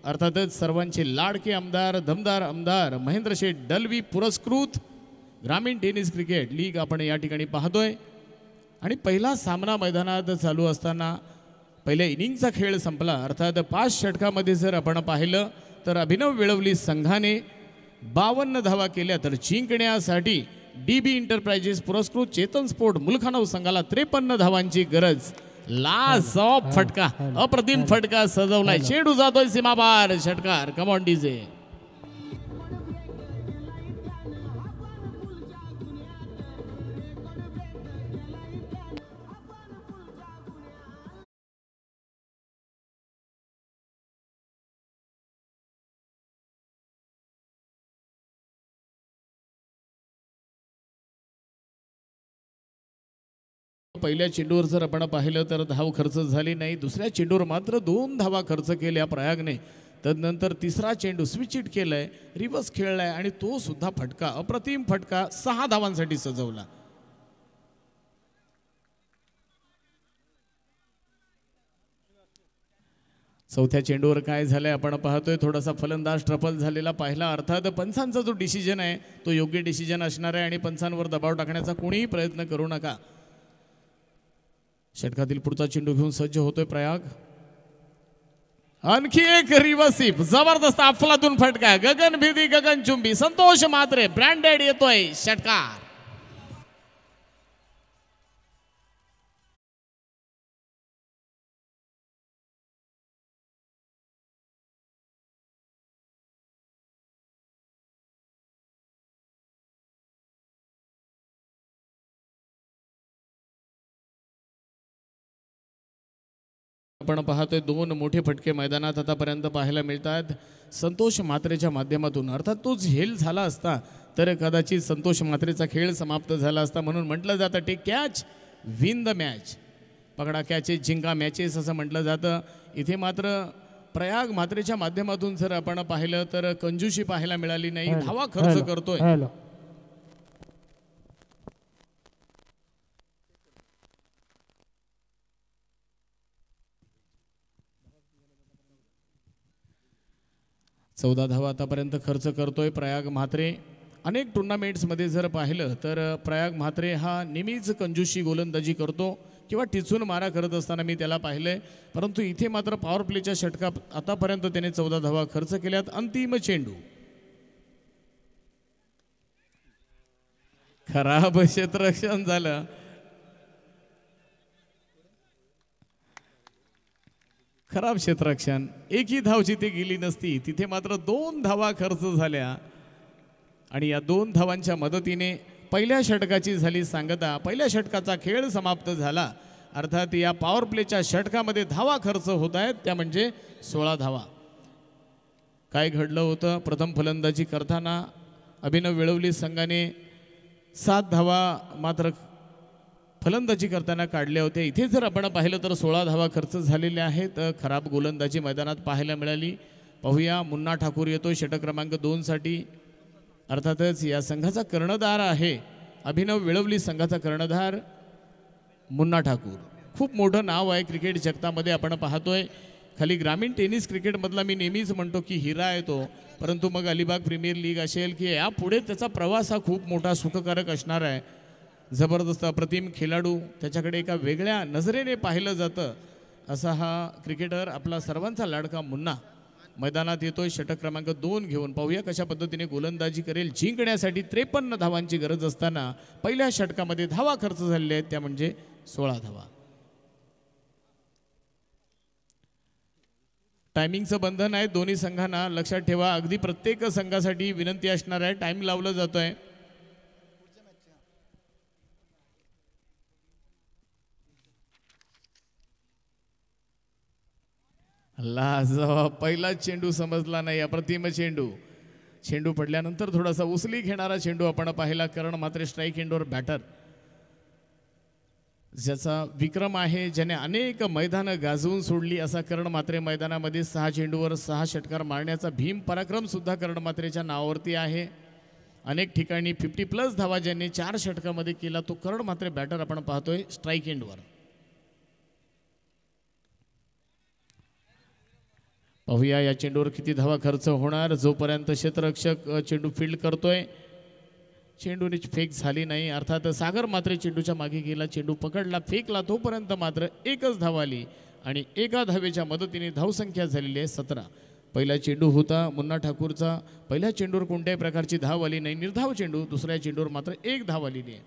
अर्थातच सर्वांचे लाडके आमदार दमदार आमदार महेंद्र शेठ दलवी पुरस्कृत ग्रामीण टेनिस क्रिकेट लीग आपण या ठिकाणी पाहतोय. आणि पहिला सामना मैदानात चालू असताना पहिल्या इनिंगचा खेळ संपला. अर्थात 5 षटकामध्ये जर आपण पाहिलं तर अभिनव वेळवली संघाने 52 धावा केल्या, तर जिंकण्यासाठी DB इंटरप्राइजेस पुरस्कृत चेतन स्पोर्ट मुलखानव संघाला 53 धावांची गरज. लाजवाब फटका, अप्रतिम फटका सजवलाय. चेंडू जातोय सीमापार, षटकार. Come on DJ. पहिल्या चेंडूवर जर आपण पाहिलं तर धाव खर्च झाली नाही. दुसऱ्या चेंडूवर मात्र 2 धावा खर्च केल्या प्रयागने. तदनंतर तिसरा चेंडू स्विच हिट केलाय, रिव्हर्स खेळलाय आणि तो सुद्धा फटका, अप्रतिम फटका 6 धावांसाठी सजवला. चौथ्या चेंडूवर काय झालंय आपण पाहतोय. थोडासा फलंदाज ट्रफल झालेला पाहिला. अर्थात पंचांचा जो डिसिजन आहे तो योग्य डिसिजन असणार आहे आणि पंचांवर दबाव टाकण्याचा कोणीही प्रयत्न करू नका. षटकातील पुढचा चेंडू घेऊन सज्ज होतोय प्रयाग. आणखी एक रिव्हर्सिप, जबरदस्त अफलातून फटका, गगनभेदी गगनचुंबी. संतोष म्हात्रे ब्रँडेड येतोय षटकार. आपण पाहतोय 2 मोठे फटके मैदानात आतापर्यंत पाहायला मिळतात संतोष म्हात्रेच्या माध्यमातून. अर्थात तो झेल झाला असता तर कदाचित संतोष म्हात्रेचा खेळ समाप्त झाला असता. म्हणून म्हटलं जातं take catch win the match, पकडा कॅचेस जिंका मॅचेस असं म्हटलं जातं. इथे मात्र प्रयाग म्हात्रेच्या माध्यमातून जर आपण पाहिलं तर कंजूशी पाहायला मिळाली नाही. धावा खर्च करतोय. चौदा धावा आतापर्यंत खर्च करतोय प्रयाग म्हात्रे. अनेक टुर्नामेंट्समध्ये जर पाहिलं तर प्रयाग म्हात्रे हा नेहमीच कंजूशी गोलंदाजी करतो किंवा टिचून मारा करत असताना मी त्याला पाहिलंय. परंतु इथे मात्र पॉवर प्लेच्या षटकात आतापर्यंत त्याने 14 धावा खर्च केल्यात. अंतिम चेंडू, खराब क्षेत्ररक्षण झालं. खराब क्षेत्ररक्षण, एकही धाव जिथे गेली नसती तिथे मात्र 2 धावा खर्च झाल्या आणि या 2 धावांच्या मदतीने पहिल्या षटकाची झाली सांगता. पहिल्या षटकाचा खेळ समाप्त झाला. अर्थात या पॉवर प्लेच्या षटकामध्ये धावा खर्च होत आहेत त्या म्हणजे 16 धावा. काय घडलं होतं, प्रथम फलंदाजी करताना अभिनव वेळवली संघाने 7 धावा मात्र फलंदाजी करताना काढल्या होत्या. इथे जर आपण पाहिलं तर 16 धावा खर्च झालेल्या आहेत. खराब गोलंदाजी मैदानात पाहायला मिळाली. पाहूया, मुन्ना ठाकूर येतोय षटक क्रमांक 2 साठी. अर्थातच या संघाचा कर्णधार आहे अभिनव वेळवली संघाचा कर्णधार मुन्ना ठाकूर. खूप मोठं नाव आहे क्रिकेट जगतामध्ये. आपण पाहतोय खाली ग्रामीण टेनिस क्रिकेटमधला मी नेहमीच म्हणतो की हिरा आहे तो. परंतु मग अलिबाग प्रीमियर लीग असेल की यापुढे त्याचा प्रवास हा खूप मोठा सुखकारक असणार आहे. जबरदस्त अप्रतिम खेळाडू, त्याच्याकडे एका वेगळ्या नजरेने पाहिलं जातं असा हा क्रिकेटर आपला सर्वांचा लाडका मुन्ना मैदानात येतोय षटक क्रमांक 2 घेऊन. पाहूया कशा पद्धतीने गोलंदाजी करेल. जिंकण्यासाठी 53 धावांची गरज असताना पहिल्या षटकामध्ये धावा खर्च झालेल्या आहेत त्या म्हणजे 16 धावा. टायमिंगचं बंधन आहे दोन्ही संघांना, लक्षात ठेवा. अगदी प्रत्येक संघासाठी विनंती असणार आहे, टाइम लावलं जातोय. लाजवाब. पहिला चेंडू समजला नाही. अप्रतिम चेंडू. चेंडू पडल्यानंतर थोडासा उसली घेणारा चेंडू आपण पाहिला. करण मात्र स्ट्राईक एंडवर बॅटर, ज्याचा विक्रम आहे, ज्याने अनेक मैदानं गाजवून सोडली असा करण मात्रे मैदानामध्ये 6 चेंडूवर 6 षटकार मारण्याचा भीम पराक्रम सुद्धा करण मात्रेच्या नावावरती आहे. अनेक ठिकाणी 50+ धावा ज्यांनी 4 षटकामध्ये केला तो करण मात्रे बॅटर आपण पाहतोय स्ट्राईक एंडवर. पाहूया या चेंडूवर किती धावा खर्च होणार. जोपर्यंत क्षेत्ररक्षक चेंडू फील्ड करतोय, चेंडूने फेक झाली नाही. अर्थात सागर मात्र चेंडूच्या मागे गेला, चेंडू पकडला, फेकला, तोपर्यंत मात्र एकच धाव आली आणि एका धावेच्या मदतीने धावसंख्या झालेली आहे 17. पहिला चेंडू होता मुन्ना ठाकूरचा. पहिल्या चेंडूवर कोणत्याही प्रकारची धाव आली नाही, निर्धाव चेंडू. दुसऱ्या चेंडूवर मात्र एक धाव आलेली आहे.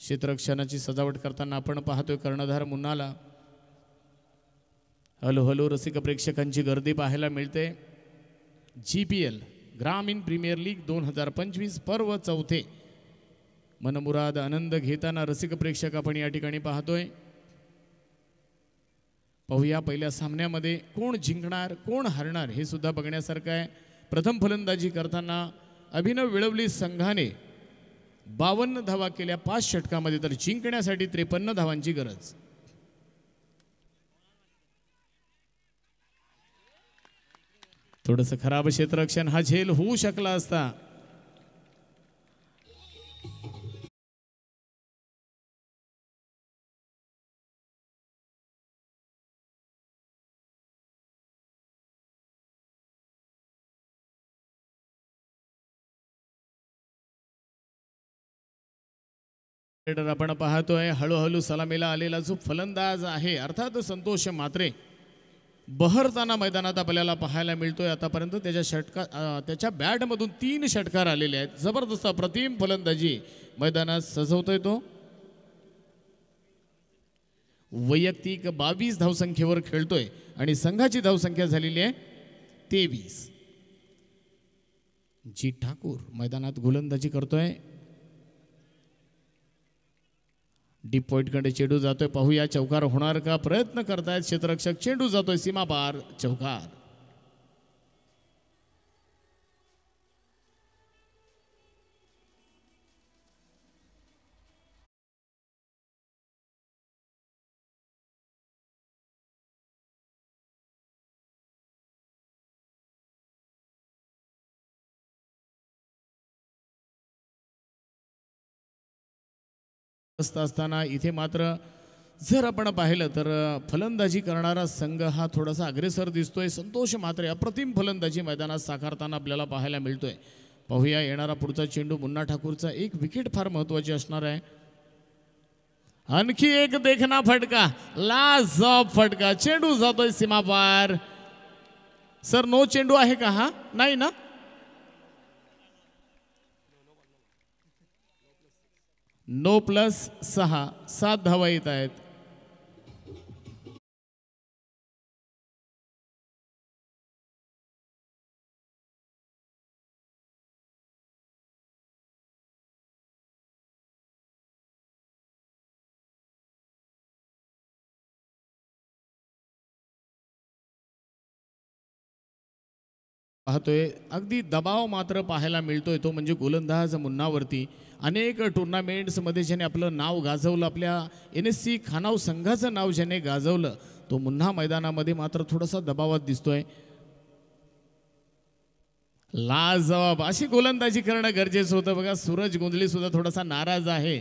क्षेत्ररक्षणाची सजावट करताना आपण पाहतोय कर्णधार मुन्नाला. हळूहळू रसिक प्रेक्षकांची गर्दी पाहायला मिळते. GPL ग्रामीण प्रीमियर लीग 2025 पर्व 4 मनमुराद आनंद घेताना रसिक प्रेक्षक आपण या ठिकाणी पाहतोय. पाहूया पहिल्या सामन्यामध्ये कोण जिंकणार कोण हरणार हे सुद्धा बघण्यासारखं आहे. प्रथम फलंदाजी करताना अभिनव विळवली संघाने 52 धावा केल्या 5 षटकामध्ये, तर जिंकण्यासाठी 53 धावांची गरज. थोडंसं खराब क्षेत्ररक्षण, हा झेल होऊ शकला असता. आपण पाहतोय हळूहळू सलामीला आलेला जो फलंदाज आहे अर्थात संतोष मात्रे बहरताना मैदानात आपल्याला पाहायला मिळतोय. आतापर्यंत त्याच्या बॅटमधून 3 षटकार आलेले आहेत. जबरदस्त अप्रतिम फलंदाजी मैदानात सजवतोय तो. वैयक्तिक 22 धावसंख्येवर खेळतोय आणि संघाची धावसंख्या झालेली आहे 23. जी ठाकूर मैदानात गोलंदाजी करतोय. डीप पॉईंटकडे चेंडू जातोय. पाहूया चौकार होणार का, प्रयत्न करतायत क्षेत्ररक्षक. चेंडू जातोय सीमा पार, चौकार. असताना इथे मात्र जर आपण पाहिलं तर फलंदाजी करणारा संघ हा थोडासा अग्रेसर दिसतोय. संतोष मात्रे अप्रतिम फलंदाजी मैदानात साकारताना आपल्याला पाहायला मिळतोय. पाहूया येणारा पुढचा चेंडू मुन्ना ठाकूरचा. एक विकेट फार महत्वाची असणार आहे. आणखी एक देखना फटका, लाजवाब फटका. चेंडू जातोय सीमा पार. सर नो चेंडू आहे का? हा नाही ना. +6 7 धावा येत आहेत. पाहतोय अगदी दबाव मात्र पाहायला मिळतोय तो म्हणजे गोलंदाज मुन्नावरती. अनेक टुर्नामेंट्समध्ये ज्याने आपलं नाव गाजवलं, आपल्या NSC खानाव संघाचं नाव ज्याने गाजवलं, तो मुन्ना मैदानामध्ये मात्र थोडासा दबावात दिसतोय. लाजवाब अशी गोलंदाजी करणं गरजेचं होतं. बघा सूरज गोंधळी सुद्धा थोडासा नाराज आहे.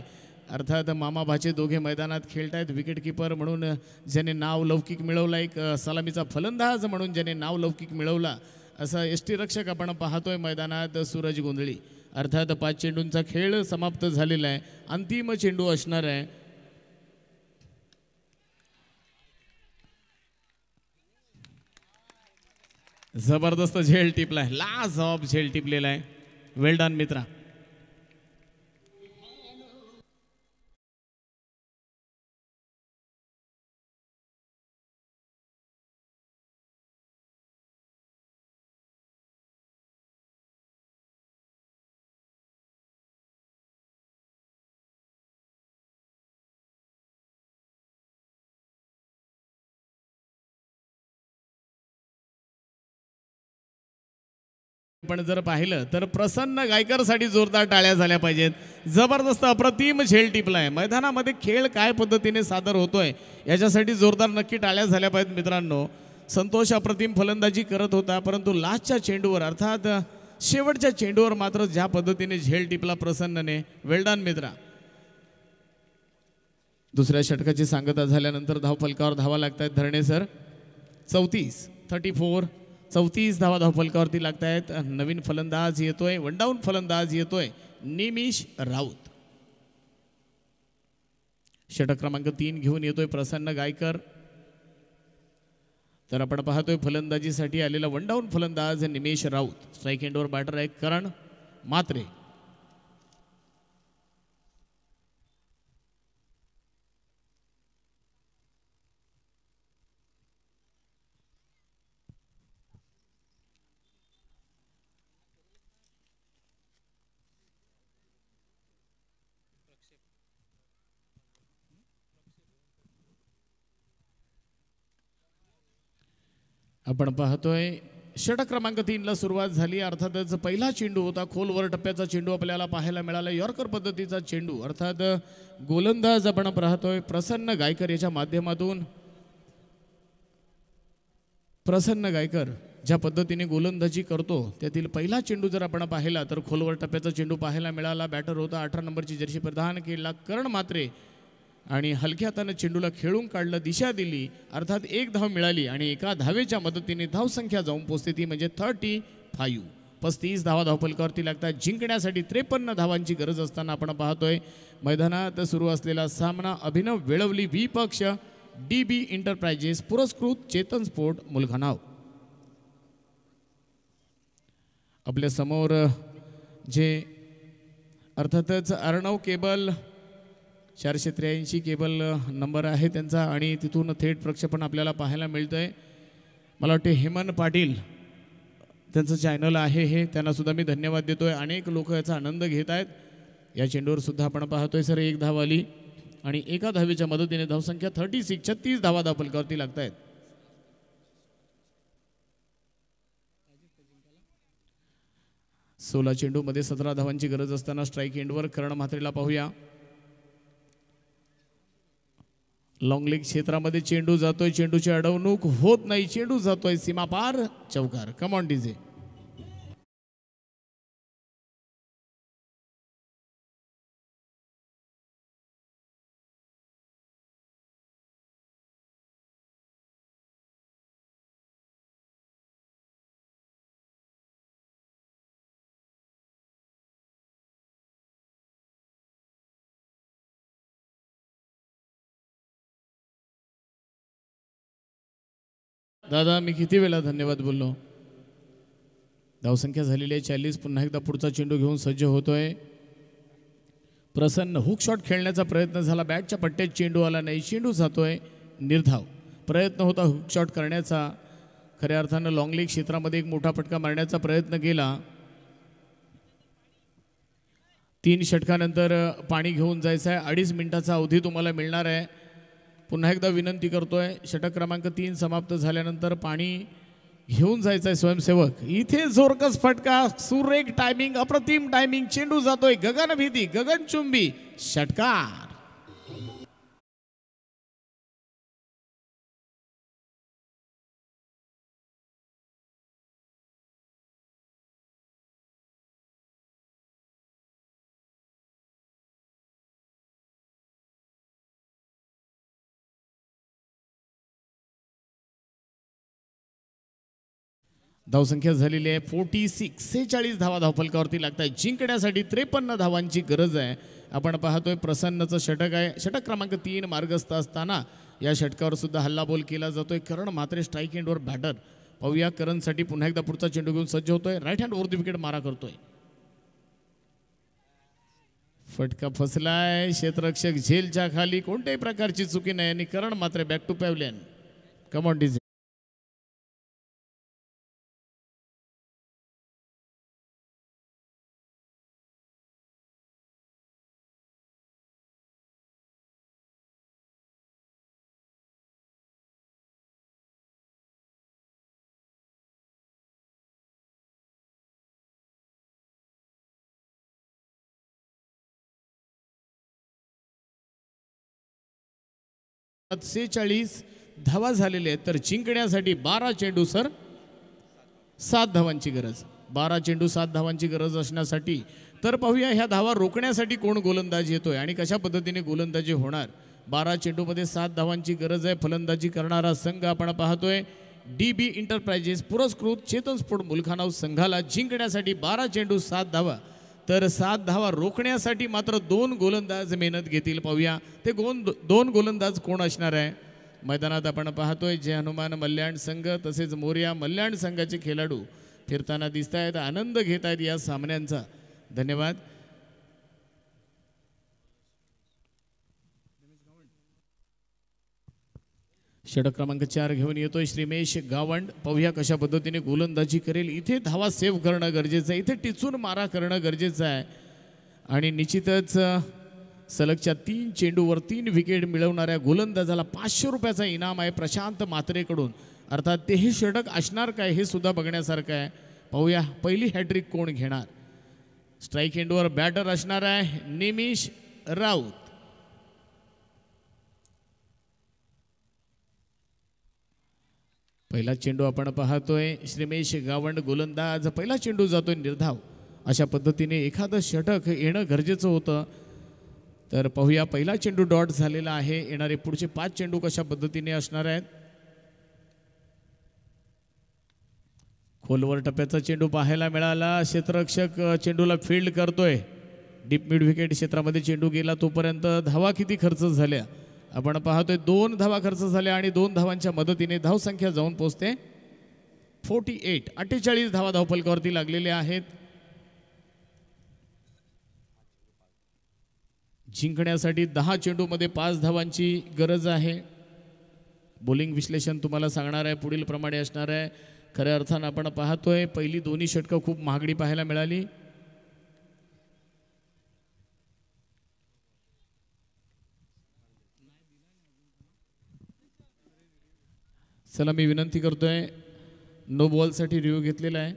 अर्थात मामा भाचे दोघे मैदानात खेळतायत. विकेट किपर म्हणून ज्याने नाव लौकिक मिळवला, एक सलामीचा फलंदाज म्हणून ज्याने नाव लौकिक मिळवला, असा यष्टी रक्षक आपण पाहतोय मैदानात सूरज गोंधळी. अर्थात 5 चेंडूंचा खेळ समाप्त झालेला आहे. अंतिम चेंडू असणार आहे. जबरदस्त झेल टिपलाय, लाजवाब झेल टिपलेला आहे. वेल डन मित्रा. पण जर पाहिलं तर प्रसन्न गायकरसाठी जोरदार टाळ्या झाल्या पाहिजेत। जबरदस्त अप्रतिम झेल टिपलाय। मैदानामध्ये खेळ काय पद्धतीने सादर होतोय याच्यासाठी जोरदार नक्की टाळ्या झाल्या पाहिजेत मित्रांनो। संतोष अप्रतिम फलंदाजी करत होता, परंतु लास्टच्या चेंडूवर अर्थात शेवटच्या चेंडूवर मात्र ज्या पद्धतीने झेल टिपला प्रसन्नने, वेल डन मित्रा। दुसऱ्या षटकाची सांगता झाल्यानंतर धावफलकावर धावा लागतायत धरणे सर। 34 धावा धावफलकावरती लागतायत। नवीन फलंदाज येतोय, वन डाऊन फलंदाज येतोय निमिष राऊत। षटक क्रमांक 3 घेऊन येतोय प्रसन्न गायकर। तर आपण पाहतोय फलंदाजीसाठी आलेला वन डाऊन फलंदाज निमेश राऊत। स्ट्राईक एंडवर बॅटर आहे करण मात्रे। आपण पाहतोय षटक क्रमांक 3 ला सुरुवात झाली। अर्थातच पहिला चेंडू होता, खोलवर टप्प्याचा चेंडू आपल्याला पाहायला मिळाला। यॉर्कर पद्धतीचा चेंडू, अर्थात गोलंदाज आपण पाहतोय प्रसन्न गायकर याच्या माध्यमातून। प्रसन्न गायकर ज्या पद्धतीने गोलंदाजी करतो त्यातील पहिला चेंडू जर आपण पाहिला तर खोलवर टप्प्याचा चेंडू पाहायला मिळाला। बॅटर होता 18 नंबरची जर्सी परिधान केलेला करण मात्रे आणि हलक्या हाताने चेंडूला खेळून काढलं, दिशा दिली, अर्थात एक धाव मिळाली आणि एका धावेच्या मदतीने धावसंख्या जाऊन पोहोचते ती म्हणजे 35। 35 धावा धावफलकावरती लागतात। जिंकण्यासाठी 53 धावांची गरज असताना आपण पाहतोय मैदानात सुरू असलेला सामना अभिनव वेळवली विपक्ष DB एंटरप्राइजेस पुरस्कृत चेतन स्पोर्ट मुलखानाव। आपल्या समोर जे अर्थातच अर्णव केबल 483 केबल नंबर आहे त्यांचा आणि तिथून थेट प्रक्षेपण आपल्याला पाहायला मिळतंय। मला वाटते हेमंत पाटील त्यांचं चॅनल आहे हे, त्यांना सुद्धा मी धन्यवाद देतोय। अनेक लोक याचा आनंद घेत आहेत। या चेंडूवर सुद्धा आपण पाहतोय सर एक धाव आली आणि एका धावेच्या मदतीने धावसंख्या 36 धावा धावफलकावरती लागतायत। सोला चेंडू मध्ये 17 धावांची गरज असताना स्ट्राईक एंडवर करण म्हात्रेला पाहूया। लॉंग लेग क्षेत्रामध्ये चेंडू जातोय, चेंडूची अडवणूक होत नाही, चेंडू जातोय सीमापार चौकार। कम ऑन डीजे। दादा मी किती वेळा धन्यवाद बोललो। धावसंख्या झालेली आहे 40। पुन्हा एकदा पुढचा चेंडू घेऊन सज्ज होतोय प्रसन्न। हुक शॉट खेळण्याचा प्रयत्न झाला, बॅटच्या पट्ट्यात चेंडू आला नाही, चेंडू जातोय निर्धाव। प्रयत्न होता हुक शॉट करण्याचा, खऱ्या अर्थानं लॉंग लेग क्षेत्रामध्ये एक मोठा फटका मारण्याचा प्रयत्न केला। 3 षटकानंतर पाणी घेऊन जायचं आहे। 2.5 मिनिटाचा अवधी तुम्हाला मिळणार आहे। पुन्हा एकदा विनंती करतोय, षटक क्रमांक 3 समाप्त झाल्यानंतर पाणी घेऊन जायचं आहे स्वयंसेवक। इथे जोरकस फटका, सुरेख टायमिंग, अप्रतिम टायमिंग, चेंडू जातोय गगनभेदी गगनचुंबी षटकार। धावसंख्या झालेली आहे 46 धावा धावफलकावरती लागतात। जिंकण्यासाठी 53 धावांची गरज आहे। आपण पाहतोय प्रसन्नचं षटक आहे। षटक क्रमांक 3 मार्गस्थ असताना या षटकावर सुद्धा हल्लाबोल केला जातोय। करण म्हात्रे स्ट्राईक एंडवर बॅटर। पाहूया करणसाठी पुन्हा एकदा पुढचा चेंडू घेऊन सज्ज होतोय, right hand over the wicket मारा करतोय। फटका फसलाय, क्षेत्ररक्षक झेलच्या खाली, कोणत्याही प्रकारची चुकी नाही आणि Karan Mhatre back to pavilion. Come on DJ. 46 धावा झालेले आहेत. तर जिंकण्यासाठी 12 चेंडू सर 7 धावांची गरज. 12 चेंडू 7 धावांची गरज असण्यासाठी तर पाहूया ह्या धावा रोखण्यासाठी कोण गोलंदाज येतोय आणि कशा पद्धतीने गोलंदाजी होणार. 12 चेंडूमध्ये 7 धावांची गरज आहे. फलंदाजी करणारा संघ आपण पाहतोय DB इंटरप्राइजेस पुरस्कृत चेतन स्पोर्ट मुलखानाव संघाला जिंकण्यासाठी 12 चेंडू 7 धावा. तर 7 धावा रोखण्यासाठी मात्र 2 गोलंदाज मेहनत घेतील. पाहूया ते 2 गोलंदाज कोण असणार आहे. मैदानात आपण पाहतोय जय हनुमान मल्याण संघ तसेच मोरया मल्याण संघाचे खेळाडू फिरताना दिसत आहेत, आनंद घेत आहेत या सामन्यांचा. धन्यवाद. षटक क्रमांक 4 घेऊन येतोय श्रीमेश गावंड. पाहूया कशा पद्धतीने गोलंदाजी करेल. इथे धावा सेव्ह करणं गरजेचं आहे, इथे टिचून मारा करणं गरजेचं आहे आणि निश्चितच सलगच्या 3 चेंडूवर 3 विकेट मिळवणाऱ्या गोलंदाजाला 500 रुपयाचा इनाम आहे प्रशांत मात्रेकडून. अर्थात तेही षटक असणार काय हे सुद्धा बघण्यासारखं आहे. पाहूया पहिली हॅट्रिक कोण घेणार. स्ट्राईक एंडवर बॅटर असणार आहे निमिष राऊत. पहिला चेंडू आपण पाहतोय श्रीमेश गावंड गोलंदाज. पहिला चेंडू जातोय निर्धाव. अशा पद्धतीने एखादं षटक येणं गरजेचं होतं. तर पाहूया पहिला चेंडू डॉट झालेला आहे. येणारे पुढचे 5 चेंडू कशा पद्धतीने असणार आहेत. खोलवर टप्प्याचा चेंडू पाहायला मिळाला. क्षेत्ररक्षक चेंडूला फील्ड करतोय. डीप मिड विकेट क्षेत्रामध्ये चेंडू गेला तोपर्यंत धावा किती खर्च झाल्या आपण पाहतोय. 2 धावा खर्च झाल्या आणि 2 धावांच्या मदतीने धावसंख्या जाऊन पोहोचते 48. 48 धावा धावफलकावरती लागलेल्या आहेत. जिंकण्यासाठी 10 चेंडूमध्ये 5 धावांची गरज आहे. बॉलिंग विश्लेषण तुम्हाला सांगणार आहे पुढील प्रमाणे असणार आहे. खऱ्या अर्थानं आपण पाहतोय पहिली दोन्ही षटकं खूप महागडी पाहायला मिळाली. चला मी विनंती करतोय नो बॉलसाठी रिव्ह्यू घेतलेला आहे.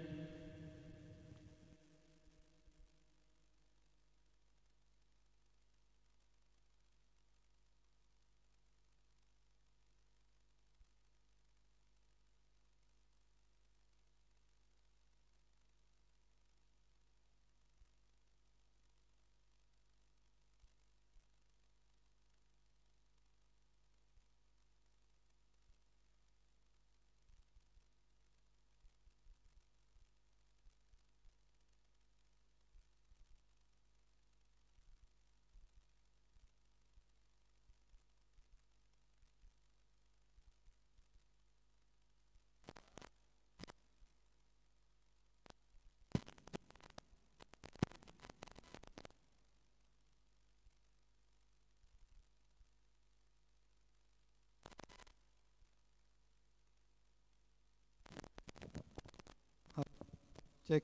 चेक.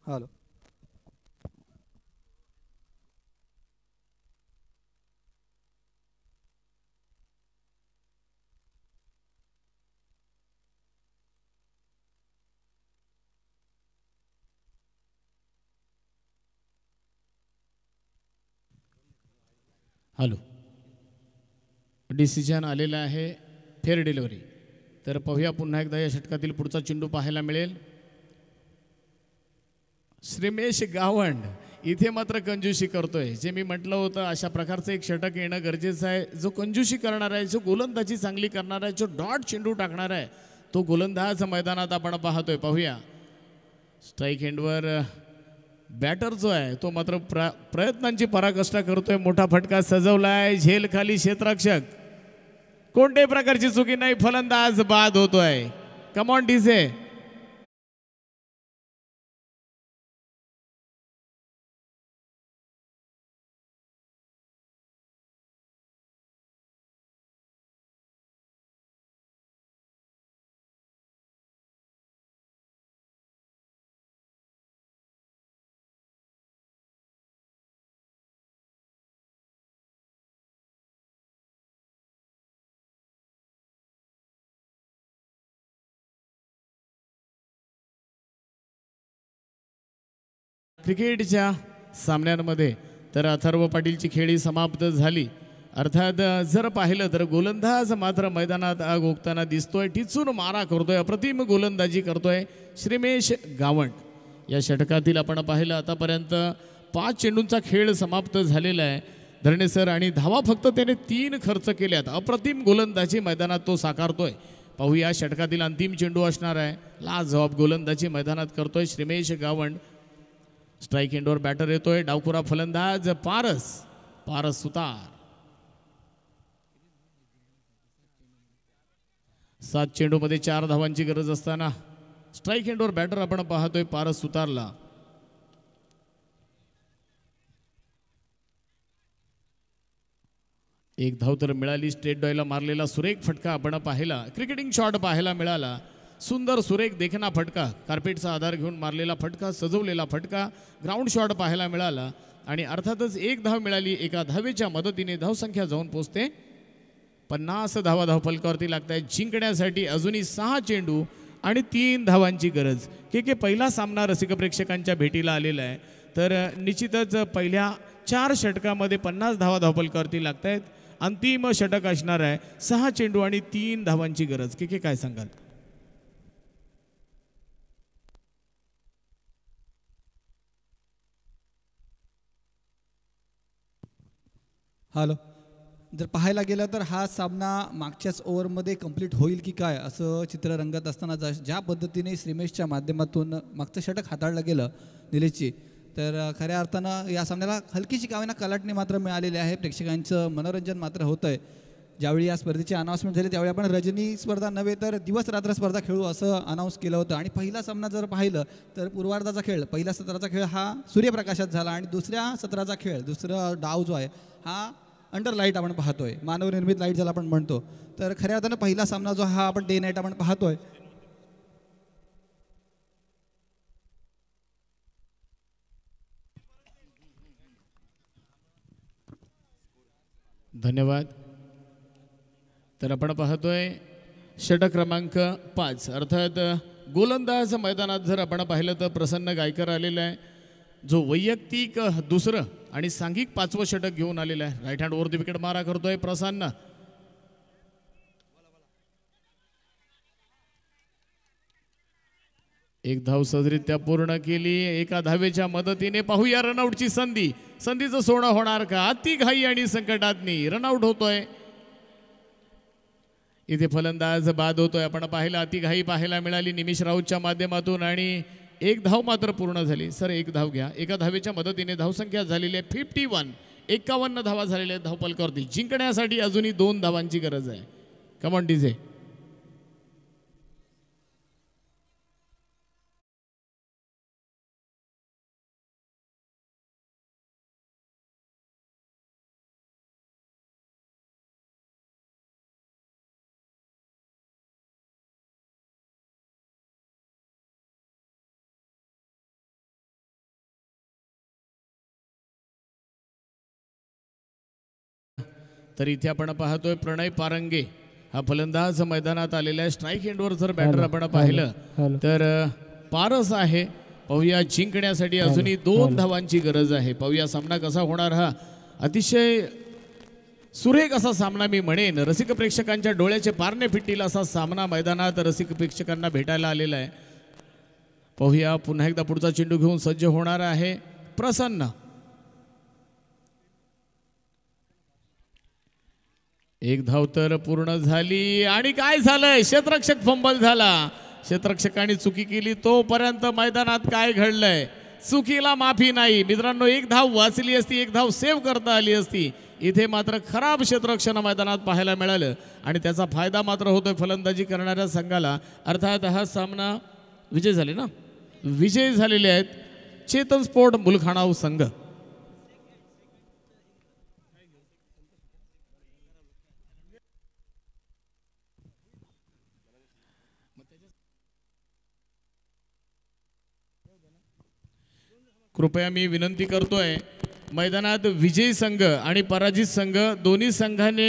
हॅलो. हॅलो. डिसिजन आलेला आहे फेअर डिलिव्हरी. तर पाहूया पुन्हा एकदा या षटकातील पुढचा चेंडू पाहायला मिळेल. श्रीमेश गावंड इथे मात्र कंजूशी करतोय. जे मी म्हटलं होतं अशा प्रकारचं एक षटक येणं गरजेचं आहे. जो कंजूशी करणार आहे, जो गोलंदाजी चांगली करणार आहे, जो डॉट चेंडू टाकणार आहे तो गोलंदाज मैदानात आपण पाहतोय. पाहूया स्ट्राईक एंडवर बॅटर जो आहे तो मात्र प्रयत्नांची पराकाष्ठा करतोय. मोठा फटका सजवलाय. झेल खाली क्षेत्ररक्षक. कोणत्याही प्रकारची चुकी नाही. फलंदाज बाद होतोय. कम ऑन डीजे. क्रिकेटच्या सामन्यांमध्ये तर अथर्व पाटीलची खेळी समाप्त झाली अर्थात जर पाहिलं तर गोलंदाज मात्र मैदानात आग ओकताना दिसतोय, टिचून मारा करतोय, अप्रतिम गोलंदाजी करतोय श्रीमेश गावंड. या षटकातील आपण पाहिलं आतापर्यंत 5 चेंडूंचा खेळ समाप्त झालेला आहे धरणे सर, आणि धावा फक्त त्याने 3 खर्च केल्यात. अप्रतिम गोलंदाजी मैदानात तो साकारतोय. पाहूया षटकातील अंतिम चेंडू असणार आहे. लाजवाब गोलंदाजी मैदानात करतोय श्रीमेश गावंड. स्ट्राईक एंडवर बॅटर येतोय, डावपुरा फलंदाज पारस सुतार. 7 चेंडूमध्ये 4 धावांची गरज असताना स्ट्राईक एंडवर बॅटर आपण पाहतोय पारस सुतारला. एक धाव तर मिळाली. स्ट्रेट डॉयला मारलेला सुरेख फटका आपण पाहिला. क्रिकेटिंग शॉट पाहायला मिळाला. सुंदर सुरेख देखना फटका, कार्पेटचा आधार घेऊन मारलेला फटका, सजवलेला फटका, ग्राउंड शॉट पाहायला मिळाला. आणि अर्थातच 1 धाव मिळाली. एका धावेच्या मदतीने धावसंख्या जाऊन पोहोचते 50 धावा धावफलकावरती लागत आहेत. जिंकण्यासाठी अजूनही 6 चेंडू आणि 3 धावांची गरज. के पहिला सामना रसिक प्रेक्षकांच्या भेटीला आलेला आहे, तर निश्चितच पहिल्या 4 षटकामध्ये 50 धावा धावफलकावरती लागत आहेत. अंतिम षटक असणार आहे. 6 चेंडू आणि 3 धावांची गरज. के काय सांगाल? हॅलो, जर पाहायला गेलं तर हा सामना मागच्याच ओव्हरमध्ये कंप्लीट होईल की काय असं चित्र रंगत असताना ज्या पद्धतीने श्रीमेशच्या माध्यमातून मागचं षटक हाताळलं गेलं निलेशची, तर खऱ्या अर्थानं या सामन्याला हलकीशी कावेना कलाटणी मात्र मिळालेली आहे. प्रेक्षकांचं मनोरंजन मात्र होतं आहे. ज्यावेळी या स्पर्धेची अनाऊन्समेंट झाली त्यावेळी आपण रजनी स्पर्धा नव्हे तर दिवस रात्र स्पर्धा खेळू असं अनाऊन्स केलं होतं. आणि पहिला सामना जर पाहिलं तर पूर्वार्धाचा खेळ, पहिल्या सत्राचा खेळ हा सूर्यप्रकाशात झाला आणि दुसऱ्या सत्राचा खेळ, दुसरा डाव जो आहे हा अंडर लाईट आपण पाहतोय, मानवनिर्मित लाईट ज्याला आपण म्हणतो. तर खऱ्या अर्थानं पहिला सामना जो हा आपण डे नाईट आपण पाहतोय. धन्यवाद. तर आपण पाहतोय षटक क्रमांक 5, अर्थात गोलंदाज मैदानात जर आपण पाहिलं तर प्रसन्न गायकर आलेला आहे, जो वैयक्तिक 2रं आणि सांघिक 5वं षटक घेऊन आलेला आहे. Right hand over the wicket मारा करतोय प्रसन्न. एक धाव सहजरित्या पूर्ण केली. एका धावेच्या मदतीने पाहूया रनआउटची संधी. संधीचं सोनं होणार का? अति घाई आणि संकटातनी रनआउट होतोय. इथे फलंदाज बाद होतोय. आपण पाहिलं अति घाई पाहायला मिळाली निमिष राऊतच्या माध्यमातून आणि 1 धाव मात्र पूर्ण झाली. सर 1 धाव घ्या. एका धावेच्या मदतीने धावसंख्या झालेली आहे 51. 51 धावा झालेल्या आहेत धावफलकावरती. जिंकण्यासाठी अजूनही 2 धावांची गरज आहे. Come on DJ. तर इथे आपण पाहतोय प्रणय पारंगे हा फलंदाज मैदानात आलेला आहे. स्ट्राईक एंडवर जर बॅटर आपण पाहिलं तर पारस आहे. पाहूया जिंकण्यासाठी अजूनही 2 धावांची गरज आहे. पाहूया सामना कसा होणार. हा अतिशय सुरेख असा सामना मी म्हणेन. रसिक प्रेक्षकांच्या डोळ्याचे पारणे फिटतील असा सामना मैदानात रसिक प्रेक्षकांना भेटायला आलेला आहे. पाहूया पुन्हा एकदा पुढचा चेंडू घेऊन सज्ज होणार आहे प्रसन्न. एक धाव तर पूर्ण झाली आणि काय झालंय? क्षेत्ररक्षक फंबल झाला. क्षेत्ररक्षकांनी चुकी केली. तोपर्यंत मैदानात काय घडलंय? चुकीला माफी नाही मित्रांनो. 1 धाव वाचली असती, 1 धाव सेव्ह करता आली असती. इथे मात्र खराब क्षेत्ररक्षण मैदानात पाहायला मिळालं आणि त्याचा फायदा मात्र होतोय फलंदाजी करणाऱ्या संघाला. अर्थात हा सामना विजय झाले ना, विजय झालेले आहेत चेतन स्पोर्ट मुलखाणाव संघ. कृपया मी विनंती करतोय मैदानात विजयी संघ आणि पराजित संघ दोन्ही संघाने